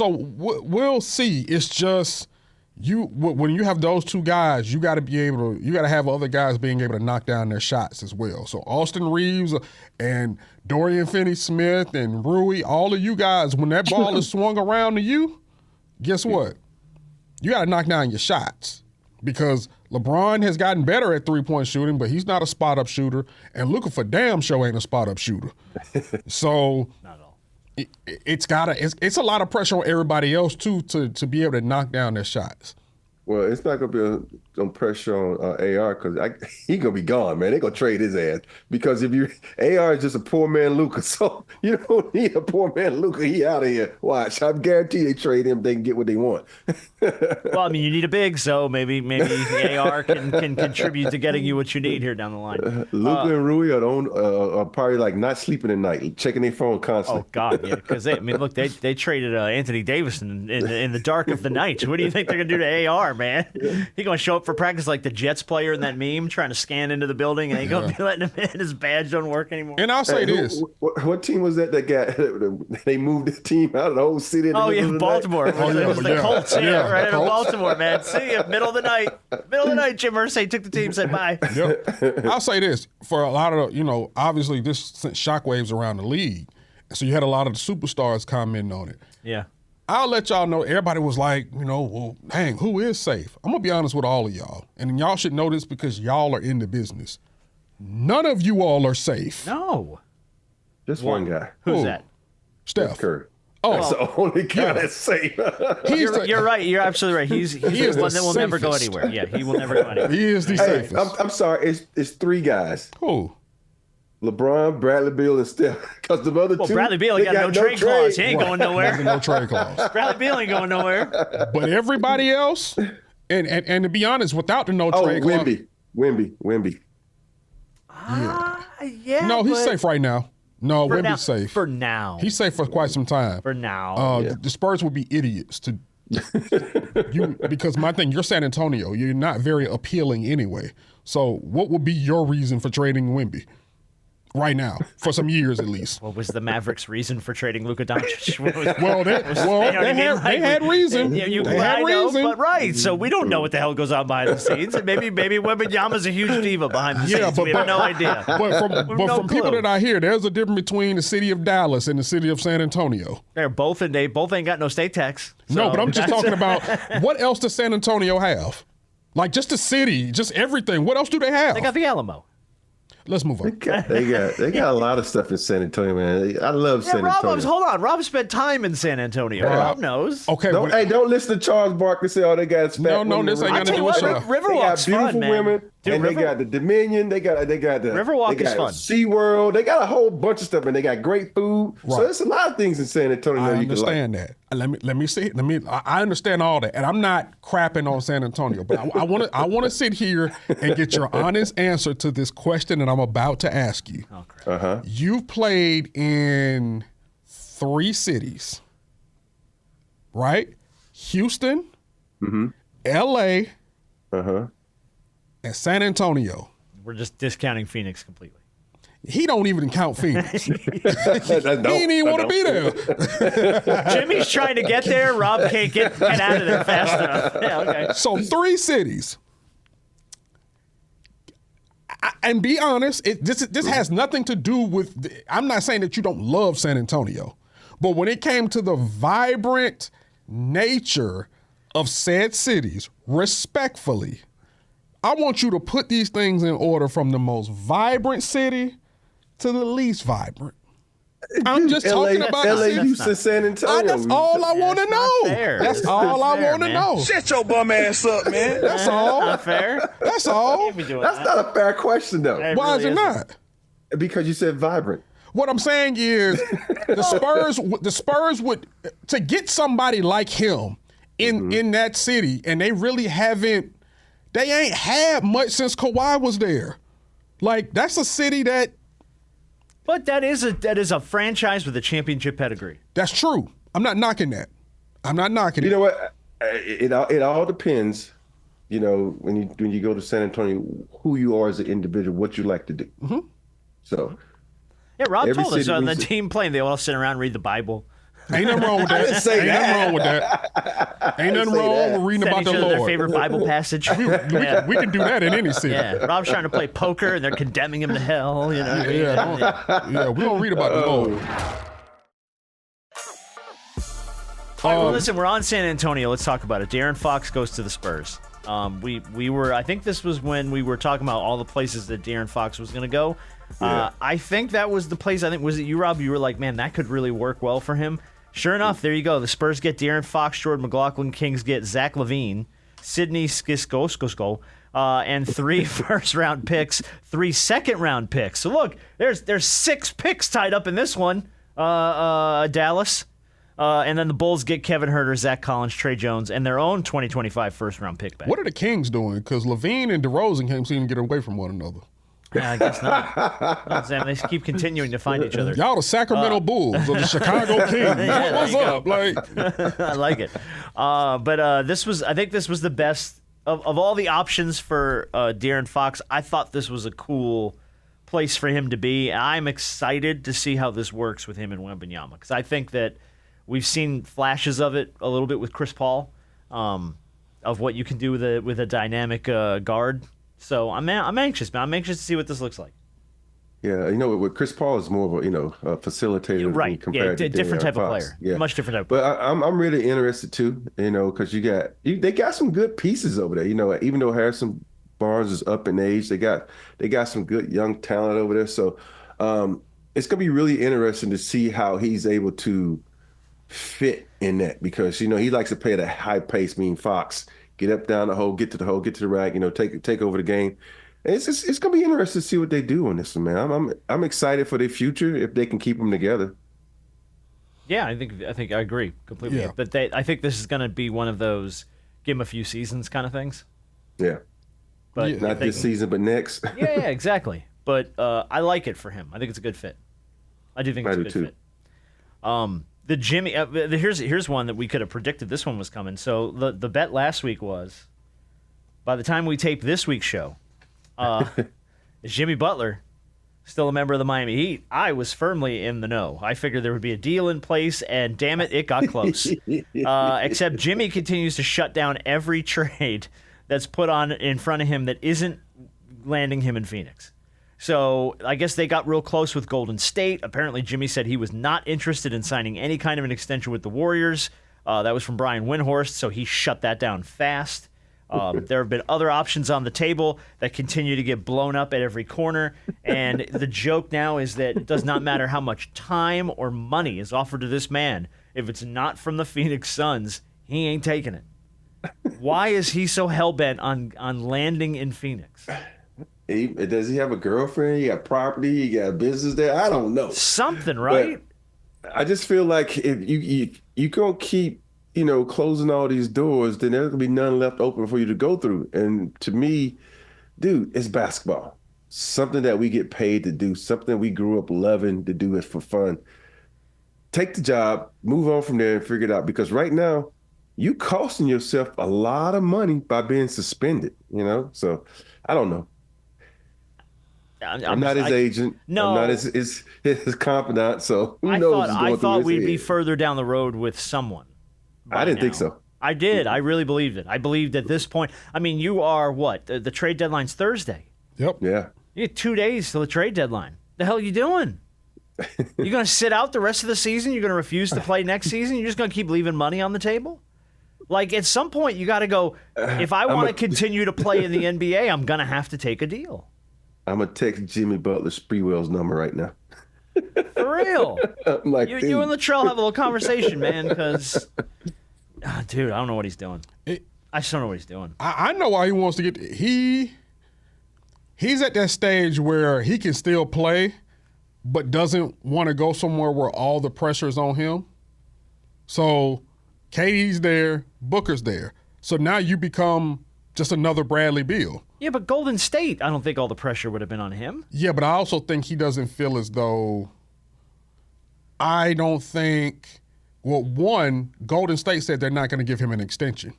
E: we'll see. It's just when you have those two guys, you got to have other guys being able to knock down their shots as well. So Austin Reeves and Dorian Finney-Smith and Rui, all of you guys, when that ball is swung around to you, guess what? You got to knock down your shots because LeBron has gotten better at three-point shooting, but he's not a spot-up shooter, and Luka for damn sure ain't a spot-up shooter. So
D: not at all.
E: It's a lot of pressure on everybody else too to be able to knock down their shots.
C: Well, it's not going to be some pressure on AR because he going to be gone, man. They're going to trade his ass because AR is just a poor man Luka. So you don't need a poor man Luka. He out of here. Watch. I guarantee they trade him. They can get what they want.
D: Well, I mean, you need a big, so maybe AR can contribute to getting you what you need here down the line.
C: Luka and Rui are probably like not sleeping at night, checking their phone constantly.
D: Oh, God, yeah. Because, look, they traded Anthony Davis in the dark of the night. What do you think they're going to do to AR, man? He going to show up for practice like the Jets player in that meme, trying to scan into the building, and ain't going to be letting him in. His badge don't work anymore.
E: And I'll say this.
C: What team was that got, they moved the team out of the whole city?
D: Baltimore. It was the Colts. Yeah, right out of Baltimore, man. See you, middle of the night. Middle of the night, Jim Irsay took the team, said bye.
E: Yep. I'll say this. For a lot of, obviously this sent shockwaves around the league. So you had a lot of the superstars commenting on it.
D: Yeah.
E: I'll let y'all know, everybody was like, well, dang, who is safe? I'm going to be honest with all of y'all. And y'all should know this because y'all are in the business. None of you all are safe.
D: No.
C: Just one guy.
D: Who's that?
E: Steph.
C: Curry.
E: Oh,
C: that's the only guy that's safe.
D: You're right. You're absolutely right. He's the one that will never go anywhere. Yeah, he will never go anywhere.
E: He is the safest.
C: I'm sorry. It's three guys.
E: Who?
C: LeBron, Bradley Beal, and Steph. Because the other two,
D: Bradley Beal got no trade clause. He ain't going nowhere.
E: No trade clause.
D: Bradley Beal ain't going nowhere.
E: But everybody else, and to be honest, without the trade clause.
C: Wemby.
D: Yeah.
E: No, he's safe right now. No, Wemby's safe.
D: For now.
E: He's safe for quite some time.
D: For now.
E: The Spurs would be idiots to because my thing, you're San Antonio. You're not very appealing anyway. So what would be your reason for trading Wemby? Right now, for some years at least.
D: What was the Mavericks' reason for trading Luka Doncic?
E: They had reason. They had reason.
D: But right, so we don't know what the hell goes on behind the scenes. And maybe Wembanyama's a huge diva behind the scenes. We have no idea.
E: But from people that I hear, there's a difference between the city of Dallas and the city of San Antonio.
D: They're both, and they both ain't got no state tax. So
E: no, but I'm just talking about what else does San Antonio have? Like just the city, just everything. What else do they have?
D: They got the Alamo.
E: Let's move on.
C: They got a lot of stuff in San Antonio, man. I love San Antonio.
D: Hold on. Rob spent time in San Antonio. Rob knows.
E: Okay.
C: Don't listen to Charles Barkley say, "Oh, they got fat women."
E: This ain't got to do with stuff.
D: Riverwalk's
C: fun, man. They got beautiful women, and they got the Dominion. They got the
D: Riverwalk is fun.
C: SeaWorld. They got a whole bunch of stuff, and they got great food. Right. So there's a lot of things in San Antonio.
E: I understand that. Let me see. I understand all that, and I'm not crapping on San Antonio, but I want to sit here and get your honest answer to this question that I'm about to ask you.
D: Oh,
E: You've played in 3 cities, right? Houston, L.A., and San Antonio.
D: We're just discounting Phoenix completely.
E: He don't even count Phoenix. He didn't even want to be there.
D: Jimmy's trying to get there. Rob can't get out of there fast enough. Yeah, okay.
E: So 3 cities. And be honest, this has nothing to do with, I'm not saying that you don't love San Antonio, but when it came to the vibrant nature of said cities, respectfully, I want you to put these things in order from the most vibrant city to the least vibrant. I'm just talking about
C: LA, Houston, San Antonio.
E: That's all I want to know. That's all I want to know.
B: Shut your bum ass up, man.
E: That's all.
D: Not fair.
E: That's all.
C: That's not a fair question, though.
E: Why is it not?
C: Because you said vibrant.
E: What I'm saying is the Spurs would, to get somebody like him in that city, and they really haven't, they ain't had much since Kawhi was there. Like, that's a city that.
D: But that is a franchise with a championship pedigree.
E: That's true. I'm not knocking that. I'm not knocking it.
C: You know what? It all depends. You know, when you go to San Antonio, who you are as an individual, what you like to do. So.
D: Yeah, Rob told us on the team playing, they all sit around and read the Bible.
E: Ain't nothing wrong with that.
C: I didn't say
E: Ain't nothing wrong with that. Ain't nothing wrong with reading about the Lord.
D: Their favorite Bible passage.
E: We can do that in any city.
D: Yeah, Rob's trying to play poker and they're condemning him to hell. You know.
E: Yeah, we don't read about the Lord.
D: All right, well, listen, we're on San Antonio. Let's talk about it. De'Aaron Fox goes to the Spurs. We were. I think this was when we were talking about all the places that De'Aaron Fox was going to go. Yeah. I think that was the place. I think was it you, Rob? You were like, man, that could really work well for him. Sure enough, there you go. The Spurs get De'Aaron Fox, Jordan McLaughlin. Kings get Zach LaVine. Sydney Skiskosko, and 3 first-round picks, 3 second-round picks. So look, there's 6 picks tied up in this one, Dallas. And then the Bulls get Kevin Huerter, Zach Collins, Trey Jones, and their own 2025 first-round pick back.
E: What are the Kings doing? Because Levine and DeRozan can't seem to get away from one another.
D: Yeah, I guess not. They keep continuing to find each other.
E: Y'all the Sacramento Bulls or the Chicago Kings.
D: Yeah,
E: What's up? Like,
D: I like it. But I think this was the best of all the options for De'Aaron Fox. I thought this was a cool place for him to be. I'm excited to see how this works with him and Wembanyama, because I think that we've seen flashes of it a little bit with Chris Paul, of what you can do with a dynamic guard. So I'm anxious, man. I'm anxious to see what this looks like.
C: Yeah, with Chris Paul is more of a facilitator,
D: right?
C: Compared to
D: different
C: De'Aaron
D: type of
C: Fox.
D: player.
C: Yeah,
D: much different type.
C: But I'm really interested too, because they got some good pieces over there. Even though Harrison Barnes is up in age, they got some good young talent over there. So it's gonna be really interesting to see how he's able to fit in that, because he likes to play at a high pace. Meaning Fox, get up, down the hole, get to the hole, get to the rack. Take over the game. And it's gonna be interesting to see what they do on this one, man. I'm excited for their future if they can keep them together.
D: Yeah, I think I agree completely.
E: Yeah.
D: But I think this is gonna be one of those give them a few seasons kind of things.
C: Yeah,
D: but
C: not this season, but next.
D: yeah, exactly. But I like it for him. I think it's a good fit. I do think it's a good fit. The Jimmy, here's one that we could have predicted this one was coming. So the bet last week was, by the time we tape this week's show, is Jimmy Butler still a member of the Miami Heat? I was firmly in the know. I figured there would be a deal in place, and damn it, it got close. Except Jimmy continues to shut down every trade that's put on in front of him that isn't landing him in Phoenix. So I guess they got real close with Golden State. Apparently, Jimmy said he was not interested in signing any kind of an extension with the Warriors. That was from Brian Windhorst, so he shut that down fast. There have been other options on the table that continue to get blown up at every corner. And the joke now is that it does not matter how much time or money is offered to this man. If it's not from the Phoenix Suns, he ain't taking it. Why is he so hell-bent on landing in Phoenix?
C: Does he have a girlfriend? He got property? He got business there? I don't know.
D: Something, right?
C: But I just feel like if you gonna keep closing all these doors, then there's gonna be none left open for you to go through. And to me, dude, it's basketball. Something that we get paid to do, something we grew up loving to do it for fun. Take the job, move on from there, and figure it out. Because right now, you costing yourself a lot of money by being suspended. So I don't know. I'm not his agent.
D: No,
C: I'm not his confidant. So who knows?
D: I thought we'd be further down the road with someone.
C: I didn't think so.
D: I did. I really believed it. I believed at this point. I mean, you are what? The trade deadline's Thursday.
E: Yep.
C: Yeah.
D: You get 2 days till the trade deadline. The hell are you doing? You're going to sit out the rest of the season? You're going to refuse to play next season? You're just going to keep leaving money on the table? Like, at some point, you got to go, if I want to continue to play in the NBA, I'm going to have to take a deal.
C: I'm going to text Jimmy Butler Sprewell's number right now.
D: For real.
C: I'm like,
D: you and Latrell have a little conversation, man, because, dude, I don't know what he's doing. I just don't know what he's doing.
E: I know why he wants to get – he's at that stage where he can still play but doesn't want to go somewhere where all the pressure is on him. So KD's there, Booker's there. So now you become just another Bradley Beal.
D: Yeah, but Golden State, I don't think all the pressure would have been on him.
E: Yeah, but I also think he doesn't feel as though – I don't think – well, one, Golden State said they're not going to give him an extension.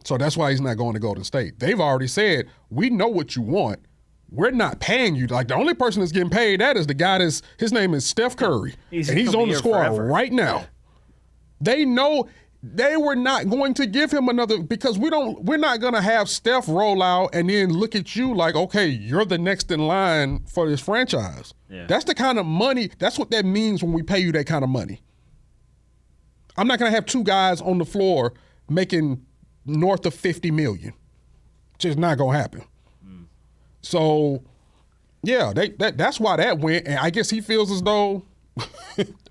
E: So that's why he's not going to Golden State. They've already said, we know what you want. We're not paying you. Like, the only person that's getting paid that is the guy his name is Steph Curry. And he's on the squad right now. Yeah. They know they were not going to give him another, because we're not going to have Steph roll out and then look at you like, okay, you're the next in line for this franchise. Yeah. That's the kind of money, that's what that means when we pay you that kind of money. I'm not going to have two guys on the floor making north of $50 million. Just not going to happen. So, yeah, that's why that went. And I guess he feels as though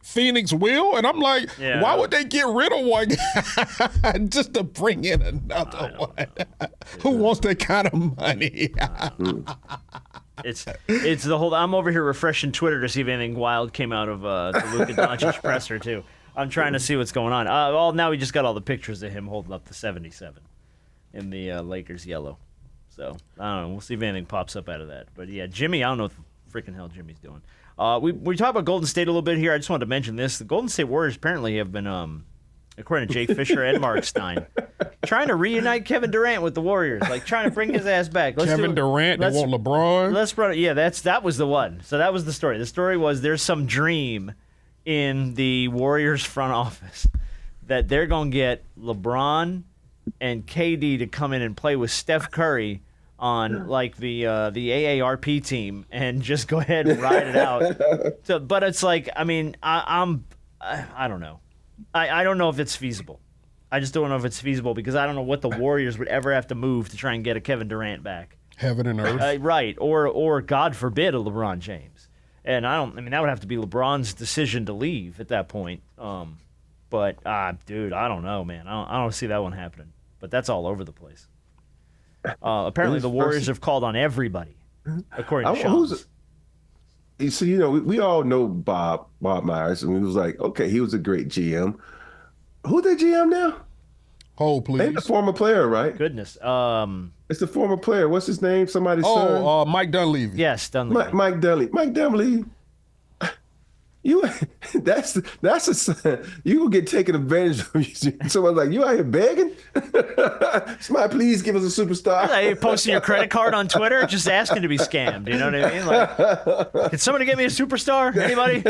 E: Phoenix will, and I'm like,
D: Yeah.
E: why would they get rid of one guy just to bring in another one? Who wants that kind of money?
D: It's the whole. I'm over here refreshing Twitter to see if anything wild came out of the Luka Doncic presser too. I'm trying to see what's going on. Now we just got all the pictures of him holding up the 77 in the Lakers yellow. So I don't know. We'll see if anything pops up out of that. But yeah, Jimmy, I don't know what the freaking hell Jimmy's doing. We talk about Golden State a little bit here. I just wanted to mention this. The Golden State Warriors apparently have been, according to Jake Fisher and Mark Stein, trying to reunite Kevin Durant with the Warriors, like trying to bring his ass back.
E: Kevin Durant, they want LeBron.
D: Let's run it. Yeah, that was the one. So that was the story. The story was there's some dream in the Warriors front office that they're going to get LeBron and KD to come in and play with Steph Curry on like the AARP team and just go ahead and ride it out. So, but it's like, I mean, I don't know. I don't know if it's feasible. I just don't know if it's feasible because I don't know what the Warriors would ever have to move to try and get a Kevin Durant back.
E: Heaven and earth.
D: Right. Or God forbid a LeBron James. And that would have to be LeBron's decision to leave at that point. But dude, I don't know, man. I don't see that one happening. But that's all over the place. Apparently, the Warriors have called on everybody, according to Shams.
C: You see, we all know Bob Myers, and we was like, okay, he was a great GM. Who's the GM now?
E: Hold, please.
C: Ain't the former player, right?
D: Goodness.
C: It's the former player. What's his name? Somebody's son?
E: Mike Dunleavy.
D: Yes, Dunleavy.
C: Mike Dunleavy. Mike Dunleavy. That's you will get taken advantage of. Someone's like, you out here begging? Somebody please give us a superstar.
D: You're posting your credit card on Twitter, just asking to be scammed. You know what I mean? Like, can somebody get me a superstar? Anybody?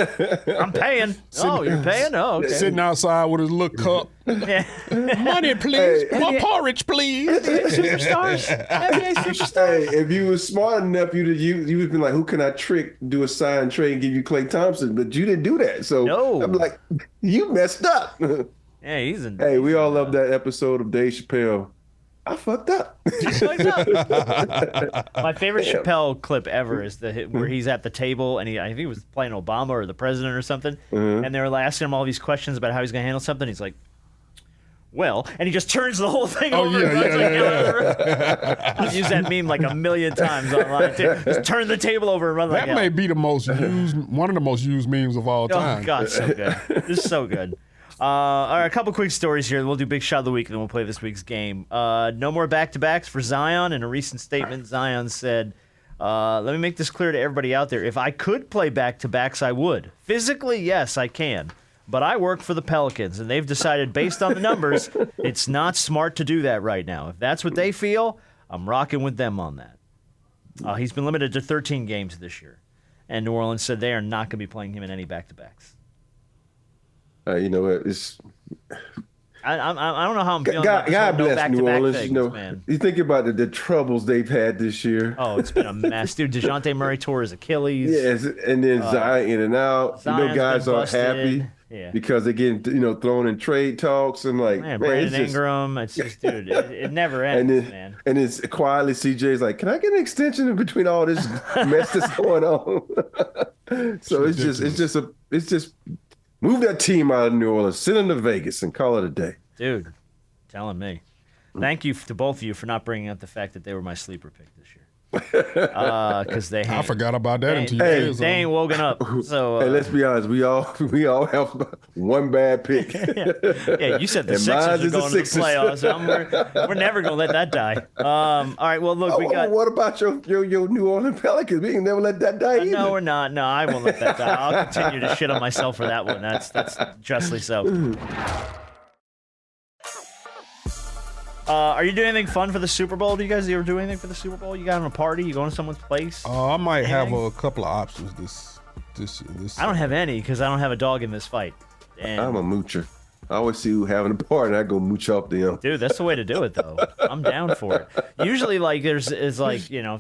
D: I'm paying. You're paying? Oh, okay.
E: Sitting outside with his little cup.
D: Yeah.
E: Money, please. My porridge, please.
D: Superstars? NBA superstars?
C: Hey, if you was smart enough, you would have been like, who can I trick, do a sign trade, and give you Klay Thompson? But you didn't do that. So
D: no.
C: I'm like, you messed up.
D: Yeah,
C: Hey, we all love that episode of Dave Chappelle. I fucked up.
D: My favorite Chappelle clip ever is where he's at the table and I think he was playing Obama or the president or something, and they were asking him all these questions about how he's going to handle something. He's like, well, and he just turns the whole thing over.
E: Yeah.
D: I've used that meme like a million times online too. Just turn the table over and run like
E: that may be one of the most used memes of all time.
D: Oh God, so good. This is so good. All right, a couple quick stories here. We'll do Big Shot of the Week, and then we'll play this week's game. No more back-to-backs for Zion. In a recent statement, Zion said, let me make this clear to everybody out there. If I could play back-to-backs, I would. Physically, yes, I can. But I work for the Pelicans, and they've decided, based on the numbers, it's not smart to do that right now. If that's what they feel, I'm rocking with them on that. He's been limited to 13 games this year, and New Orleans said they are not going to be playing him in any back-to-backs.
C: It's.
D: I don't know how I'm feeling.
C: God bless New Orleans.
D: Things, man.
C: You think about the troubles they've had this year.
D: Oh, it's been a mess, dude. DeJounte Murray tore his Achilles.
C: Yes, and then Zion in and out.
D: Zion's
C: guys
D: been
C: are
D: busted.
C: happy because they're getting thrown in trade talks and like
D: Brandon Ingram. It's just, dude, it never ends, man.
C: And it's quietly CJ's like, can I get an extension in between all this mess that's going on? So it's just move that team out of New Orleans, send them to Vegas, and call it a day.
D: Dude, telling me. Thank you to both of you for not bringing up the fact that they were my sleeper pick this year. Because
E: I forgot about that until
D: they ain't woken up. So
C: hey, let's be honest, we all have one bad pick.
D: Yeah, you said the Sixers are going to the playoffs. We're never going to let that die. All right, well, look, we got.
C: What about your New Orleans Pelicans? We can never let that die either.
D: No, we're not. No, I won't let that die. I'll continue to shit on myself for that one. That's justly so. Are you doing anything fun for the Super Bowl? Do you guys ever do anything for the Super Bowl? You got on a party? You going to someone's place?
E: I might have a couple of options this
D: I don't have any because I don't have a dog in this fight. And
C: I'm a moocher. I always see who having a party, and I go mooch off them.
D: Dude, that's the way to do it, though. I'm down for it. Usually, like, if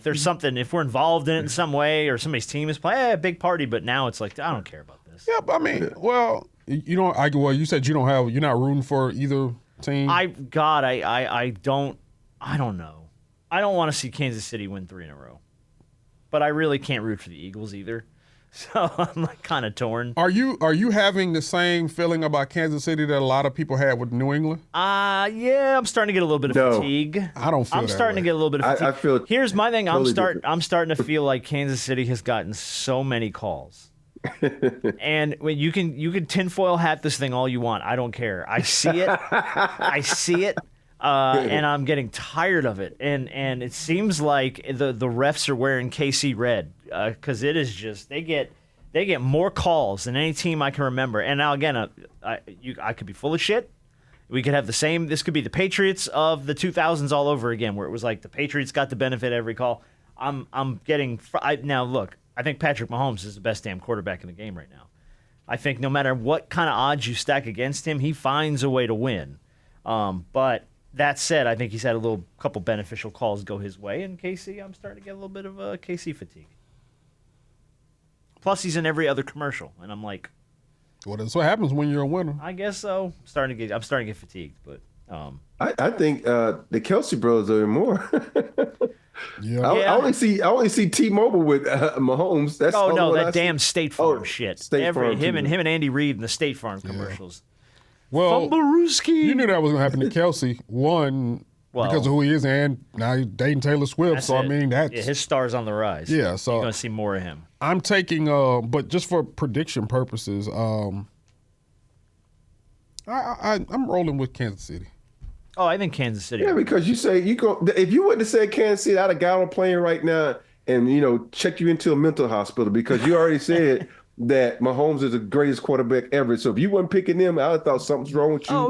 D: there's something, if we're involved in it in some way, or somebody's team is playing, a big party. But now it's like, I don't care about this.
E: Yeah, but I mean, well, you said you're not rooting for either team.
D: I don't know. I don't want to see Kansas City win 3 in a row, but I really can't root for the Eagles either. So I'm like kind of torn.
E: Are you having the same feeling about Kansas City that a lot of people had with New England?
D: Yeah, I'm starting to get a little bit of fatigue.
E: I don't feel
D: I'm
E: that
D: starting
E: way.
D: to get a little bit of fatigue.
C: I feel
D: Here's my thing.
C: totally
D: I'm starting to feel like Kansas City has gotten so many calls. And when you can tinfoil hat this thing all you want. I don't care. I see it. And I'm getting tired of it. And it seems like the refs are wearing KC red because it is just they get more calls than any team I can remember. And now again, I could be full of shit. We could have the same. This could be the Patriots of the 2000s all over again, where it was like the Patriots got the benefit every call. I'm getting now. Look, I think Patrick Mahomes is the best damn quarterback in the game right now. I think no matter what kind of odds you stack against him, he finds a way to win. But that said, I think he's had a couple beneficial calls go his way. And KC, I'm starting to get a little bit of a KC fatigue. Plus, he's in every other commercial, and I'm like,
E: well, that's what happens when you're a winner.
D: I guess so. I'm starting to get fatigued, but
C: I think the Kelsey bros are more.
E: Yeah.
C: I only see T-Mobile with Mahomes. That's
D: that damn State Farm shit.
C: State Farm
D: him and Andy Reid in the State Farm commercials.
E: Well,
D: Fumblerooski.
E: you knew that was going to happen to Kelsey. One, because of who he is, and now he's dating Taylor Swift. So, I mean,
D: his star's on the rise.
E: Yeah, so
D: you're going to see more of him.
E: I'm taking, but just for prediction purposes, I'm rolling with Kansas City.
D: Oh, I think Kansas City.
C: Yeah, because you say you go. If you wouldn't have said Kansas City, I'd have got on a plane right now and check you into a mental hospital because you already said that Mahomes is the greatest quarterback ever. So if you weren't picking them, I would have thought something's wrong with you.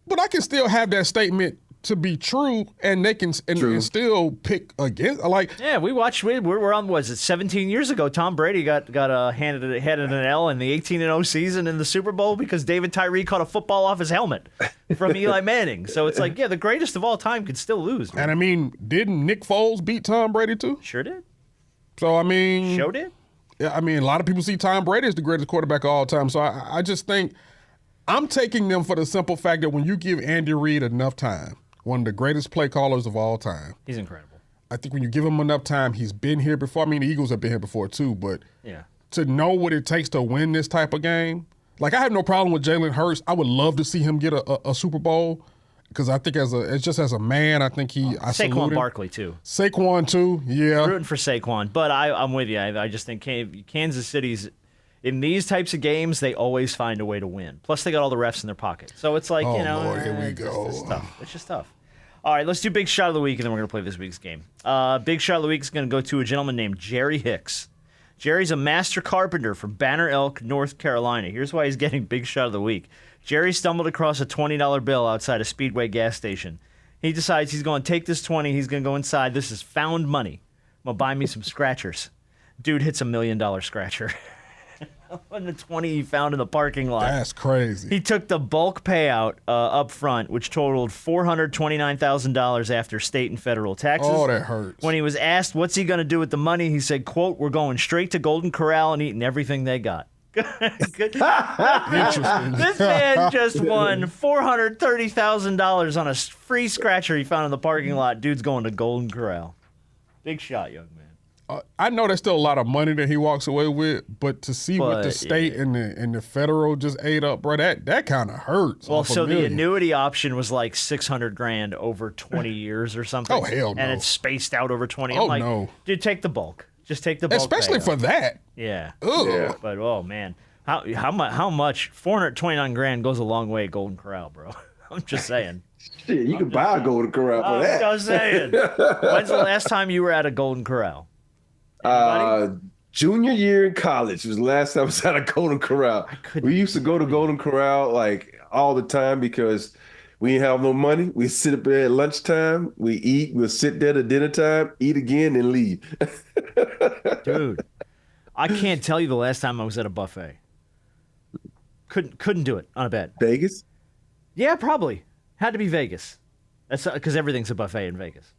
E: But I can still have that statement to be true, and they can and still pick against.
D: We watched. We're on. Was it 17 years ago? Tom Brady got handed an L in the 18-0 season in the Super Bowl because David Tyree caught a football off his helmet from Eli Manning. So it's like, the greatest of all time could still lose. Man.
E: And I mean, didn't Nick Foles beat Tom Brady too?
D: Sure did.
E: So I mean,
D: Sure did.
E: Yeah, I mean, a lot of people see Tom Brady as the greatest quarterback of all time. So I just think I'm taking them for the simple fact that when you give Andy Reid enough time, one of the greatest play callers of all time.
D: He's incredible.
E: I think when you give him enough time, he's been here before. I mean, the Eagles have been here before too, but to know what it takes to win this type of game, like I have no problem with Jalen Hurts. I would love to see him get a Super Bowl because I think as a man, I think I salute
D: Saquon
E: him.
D: Barkley too.
E: Saquon too, yeah.
D: Rooting for Saquon, but I'm with you. I just think Kansas City's in these types of games, they always find a way to win. Plus, they got all the refs in their pocket, so it's like
E: Lord, here we go.
D: It's tough. It's just tough. All right, let's do Big Shot of the Week, and then we're going to play this week's game. Big Shot of the Week is going to go to a gentleman named Jerry Hicks. Jerry's a master carpenter from Banner Elk, North Carolina. Here's why he's getting Big Shot of the Week. Jerry stumbled across a $20 bill outside a Speedway gas station. He decides he's going to take this 20, he's going to go inside. This is found money. I'm going to buy me some scratchers. Dude hits $1 million scratcher. On the 20 he found in the parking lot.
E: That's crazy.
D: He took the bulk payout up front, which totaled $429,000 after state and federal taxes.
E: Oh, that hurts.
D: When he was asked what's he going to do with the money, he said, quote, "We're going straight to Golden Corral and eating everything they got." Good.
E: Interesting.
D: This man just won $430,000 on a free scratcher he found in the parking lot. Dude's going to Golden Corral. Big shot, young man.
E: I know there's still a lot of money that he walks away with, but to see what the state and the federal just ate up, bro, that kind of hurts.
D: Well, so the annuity option was like $600,000 over 20 years or something.
E: Oh, hell no.
D: And it's spaced out over 20.
E: Oh,
D: I'm like,
E: no.
D: Dude, take the bulk. Just take the bulk.
E: Especially
D: payout.
E: for that.
D: Yeah.
E: Ugh.
C: Yeah.
D: But oh man, how much? $429,000 goes a long way at Golden Corral, bro. I'm just saying.
C: Shit, you can buy a Golden Corral for that.
D: I'm just saying. When's the last time you were at a Golden Corral?
C: Junior year in college was the last time I was at a Golden Corral. We used to go to Golden Corral like all the time because we didn't have no money. We sit up there at lunchtime, we eat, we'll sit there at dinner time, eat again, and leave.
D: Dude, I can't tell you the last time I was at a buffet. Couldn't do it on a bet.
C: Vegas?
D: Yeah, probably. Had to be Vegas. That's because everything's a buffet in Vegas.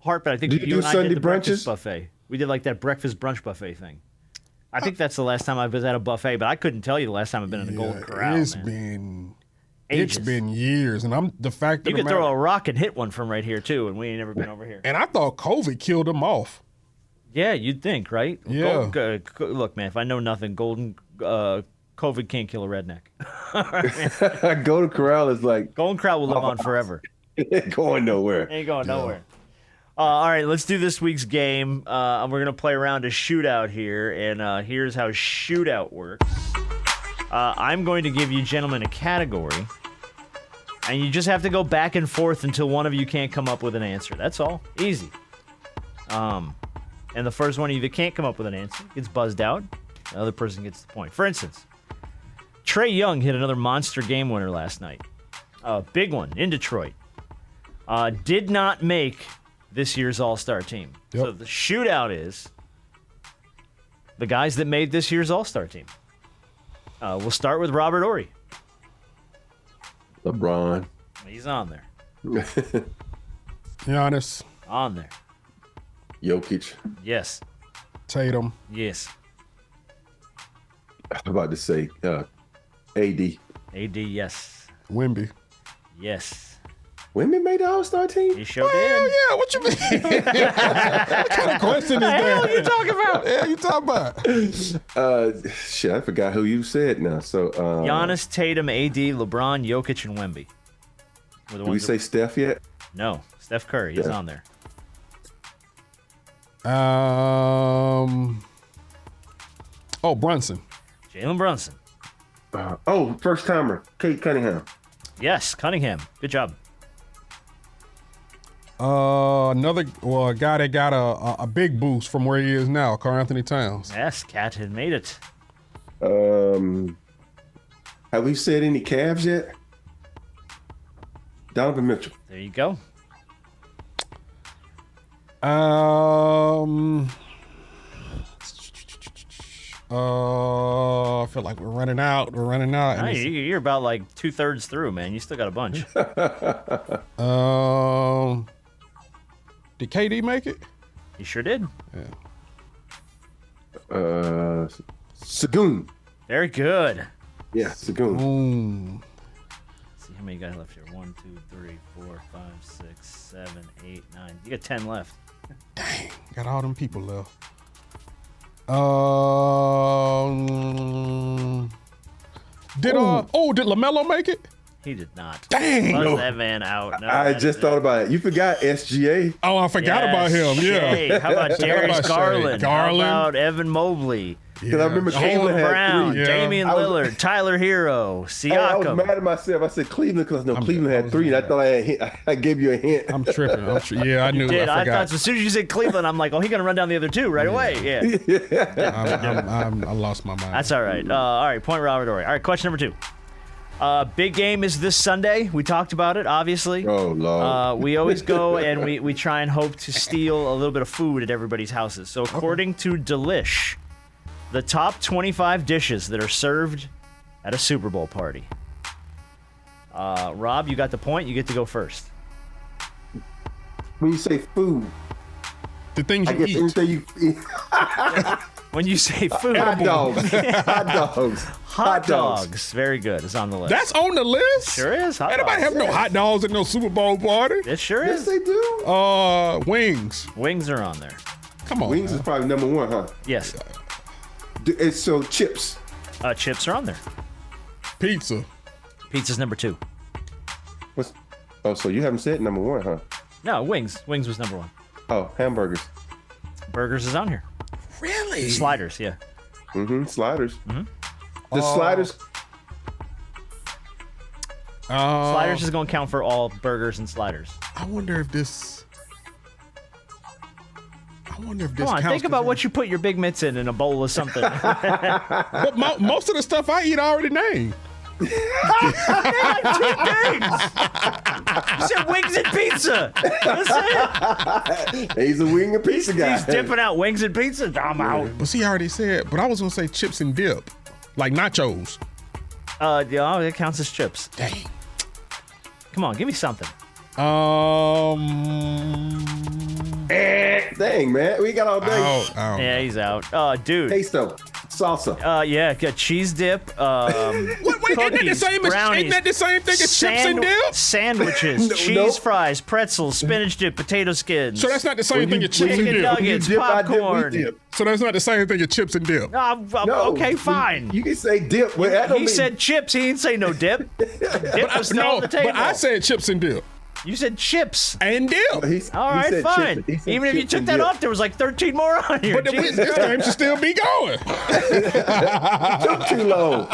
D: Hart, but I think
C: Do you do
D: and I
C: Sunday
D: did the breakfast
C: brunches?
D: buffet. We did like that breakfast brunch buffet thing. I think that's the last time I was at a buffet, but I couldn't tell you the last time I've been in a Golden Corral.
E: It's
D: man.
E: been years, and I'm the fact that
D: you could throw a rock and hit one from right here too, and we ain't never been over here.
E: And I thought COVID killed them off.
D: Yeah, you'd think, right?
E: Yeah.
D: Look, man, if I know nothing, COVID can't kill a redneck.
C: Golden Corral is like
D: Golden Corral will live on forever.
C: ain't going nowhere.
D: Ain't going nowhere. All right, let's do this week's game. We're going to play around a shootout here, and here's how shootout works. I'm going to give you gentlemen a category, and you just have to go back and forth until one of you can't come up with an answer. That's all. Easy. And the first one of you that can't come up with an answer gets buzzed out. The other person gets the point. For instance, Trae Young hit another monster game winner last night. A big one in Detroit. Did not make this year's All-Star team.
E: Yep.
D: So the shootout is the guys that made this year's All-Star team. We'll start with Robert Horry.
C: LeBron.
D: He's on there.
E: Giannis,
D: On there.
C: Jokic.
D: Yes.
E: Tatum.
D: Yes.
C: I'm about to say AD.
D: AD, yes.
E: Wemby.
D: Yes.
C: Women made the All-Star team?
D: He sure
E: Hell
D: did.
E: yeah, what you mean? What kind of question is
D: What the hell
E: that?
D: are you talking about?
E: Yeah, you talking about?
C: Shit, I forgot who you said now. So
D: Giannis, Tatum, AD, LeBron, Jokic, and Wemby. Were the
C: did we
D: ones
C: say Steph yet?
D: No. Steph Curry is
C: Yeah.
D: on there.
E: Brunson.
D: Jalen Brunson.
C: First timer, Kate Cunningham.
D: Yes. Cunningham. Good job.
E: Another a guy that got a big boost from where he is now, Karl Anthony Towns.
D: Yes. Cat had made it.
C: Have we said any Cavs yet? Donovan Mitchell.
D: There you go.
E: I feel like we're running out.
D: Nah, you're about like 2/3 through, man. You still got a bunch.
E: Did KD make it?
D: He sure did.
C: Sagoon.
D: Very good.
C: Yeah, Sagoon.
D: Let's see how many guys left here. 1, 2, 3, 4, 5, 6, 7, 8, 9. You got 10 left.
E: Dang, got all them people left. Did LaMelo make it?
D: He did not.
E: Dang.
D: Buzz
C: No.
D: that man out. No,
C: I
D: that-
C: just thought about it. You forgot SGA.
E: Oh, I forgot about him.
D: Shea.
E: Yeah.
D: How about Darius
E: about Shea?
D: Garland?
E: Garland?
D: How about Evan Mobley?
C: Because I remember Cleveland
D: Jaylen
C: had
D: Brown,
C: three.
E: Yeah.
D: Damian
C: I was-
D: Lillard, Tyler Hero,
C: Hey, I was
D: Siakam.
C: mad at myself. I said Cleveland because Cleveland had three, and I thought I gave you a hint.
E: I'm tripping. Yeah, I knew.
D: Did
E: I
D: I
E: forgot.
D: thought as soon as you said Cleveland, I'm like, oh, he's gonna run down the other two right away. Yeah,
E: I lost my mind.
D: that's all right. All right, point Robert Horry. All right, question number 2. Big game is this Sunday. We talked about it, obviously.
C: Oh Lord.
D: We always go and we try and hope to steal a little bit of food at everybody's houses. So according to Delish, the top 25 dishes that are served at a Super Bowl party. Rob, you got the point. You get to go first.
C: When you say food,
E: The things
C: I
E: you
C: guess
E: eat.
C: anything you eat.
D: When you say food,
C: Hot dogs. Hot dogs.
D: hot dogs. Very good. It's on the list.
E: That's on the list?
D: Sure is. Hot
E: Anybody
D: dogs.
E: have no hot dogs at no Super Bowl party?
D: It sure
C: Yes,
D: is.
C: they do.
E: Wings.
D: Wings are on there.
E: Come on.
C: Wings
E: man.
C: is probably number one, huh?
D: Yes.
C: It's so chips.
D: Chips are on there.
E: Pizza.
D: Pizza's number 2.
C: So you haven't said number one, huh?
D: No, wings. Wings was number 1.
C: Oh, hamburgers.
D: Burgers is on here.
E: Really?
D: Sliders, yeah.
C: Sliders. The sliders.
D: Sliders is going to count for all burgers and sliders.
E: I wonder if this.
D: Come on,
E: counts
D: think about what you put your Big Mitts in a bowl of something.
E: But most of the stuff I eat, I already named.
D: You said wings and pizza. That's it.
C: He's a wing and pizza guy.
D: He's dipping out wings and pizza. I'm out.
E: But see, I already said. But I was gonna say chips and dip, like nachos.
D: Yeah, it counts as chips.
E: Dang.
D: Come on, give me something.
C: Dang, man. We got all day.
E: Out.
D: Yeah, he's out. Dude.
C: Queso. salsa.
D: Yeah, got cheese dip.
E: Wait, isn't that the same? Ain't that the same thing as chips and dip?
D: Sandwiches, cheese fries, pretzels, spinach dip, potato skins.
E: So that's not the same thing as chips and
D: chicken
E: dip.
D: nuggets,
C: Dip, I dip, we
D: popcorn.
C: dip.
E: So that's not the same thing as chips and dip.
C: No,
D: Okay, fine.
C: You can say dip. Well, that don't
D: He
C: mean-
D: said chips. He didn't say no dip. Dip was still on the table.
E: But I said chips and dip.
D: You said chips.
E: And dip.
C: He
D: All
C: said
D: right,
C: chips-
D: fine.
C: he said
D: Even if you
C: chips
D: took
C: and
D: that
C: dip.
D: off, there was like 13 more on here.
E: But this game should still be going.
C: Took too long.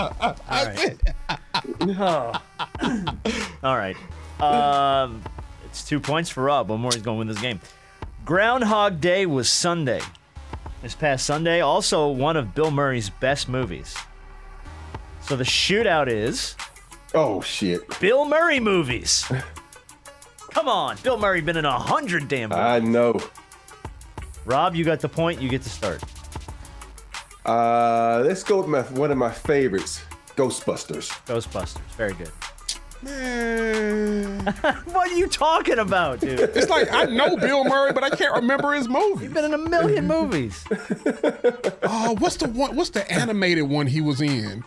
D: All right. It's 2 points for Rob. One more, he's going to win this game. Groundhog Day was Sunday. This past Sunday, also one of Bill Murray's best movies. So the shootout is
C: Oh shit!
D: Bill Murray movies. Come on, Bill Murray been in 100 damn movies.
C: I know.
D: Rob, you got the point. You get to start.
C: Let's go with one of my favorites, Ghostbusters.
D: Ghostbusters. Very good.
E: Man.
D: What are you talking about, dude?
E: It's like I know Bill Murray, but I can't remember his movie.
D: You've been in a million movies.
E: Oh, what's the animated one he was in?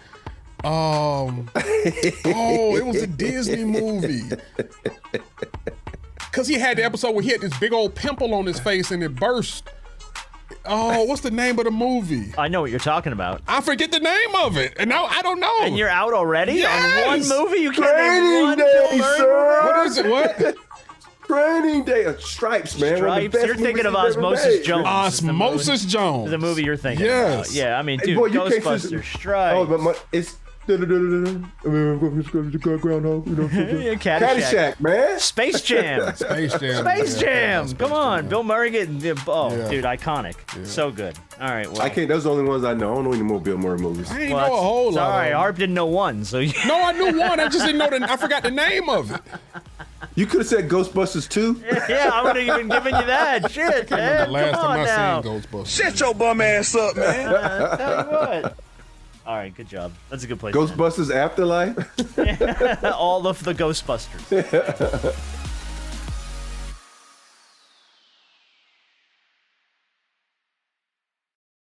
E: It was a Disney movie. Cause he had the episode where he had this big old pimple on his face and it burst. Oh, what's the name of the movie?
D: I know what you're talking about.
E: I forget the name of it, and now I don't know.
D: And you're out already
E: Yes!
D: on one movie? You can't name
C: Training
D: one
C: Day,
D: Bill Murray
C: sir.
E: What is it? What?
C: Training Day. Stripes, man. One of the
D: Stripes.
C: best
D: You're thinking of
C: movies he's ever
D: Osmosis
C: made.
D: Jones.
E: Osmosis Jones.
D: The movie you're thinking
E: Yes.
D: about. Yeah, I mean,
C: Hey,
D: dude,
C: boy, you can't
D: Ghostbusters,
C: Oh,
D: Stripes.
C: but it's. Groundhog. You know, Caddyshack, man.
D: Space Jam.
E: Space Jam.
D: Space
E: Yeah,
D: Jam.
E: Space
D: Come on.
E: Jam.
D: Bill Murray getting. Oh,
E: Yeah.
D: dude, iconic. So good. All right. Well,
C: I can't. Those are the only ones I know. I don't know any more Bill Murray movies.
E: I ain't
D: well,
E: know a whole
D: it's
E: lot.
D: all right.
E: of them.
D: Harp didn't know one, so you.
E: No, I knew one. I just didn't know I forgot the name of it.
C: You could have said Ghostbusters 2.
D: Yeah, I would have even given you that. Shit, man.
E: The last
D: Come
E: time
D: on
E: I
D: now.
E: seen Ghostbusters.
B: Shut your bum ass up, man.
D: Tell you what. All right, good job. That's a good place. to end.
C: Ghostbusters Afterlife.
D: All of the Ghostbusters.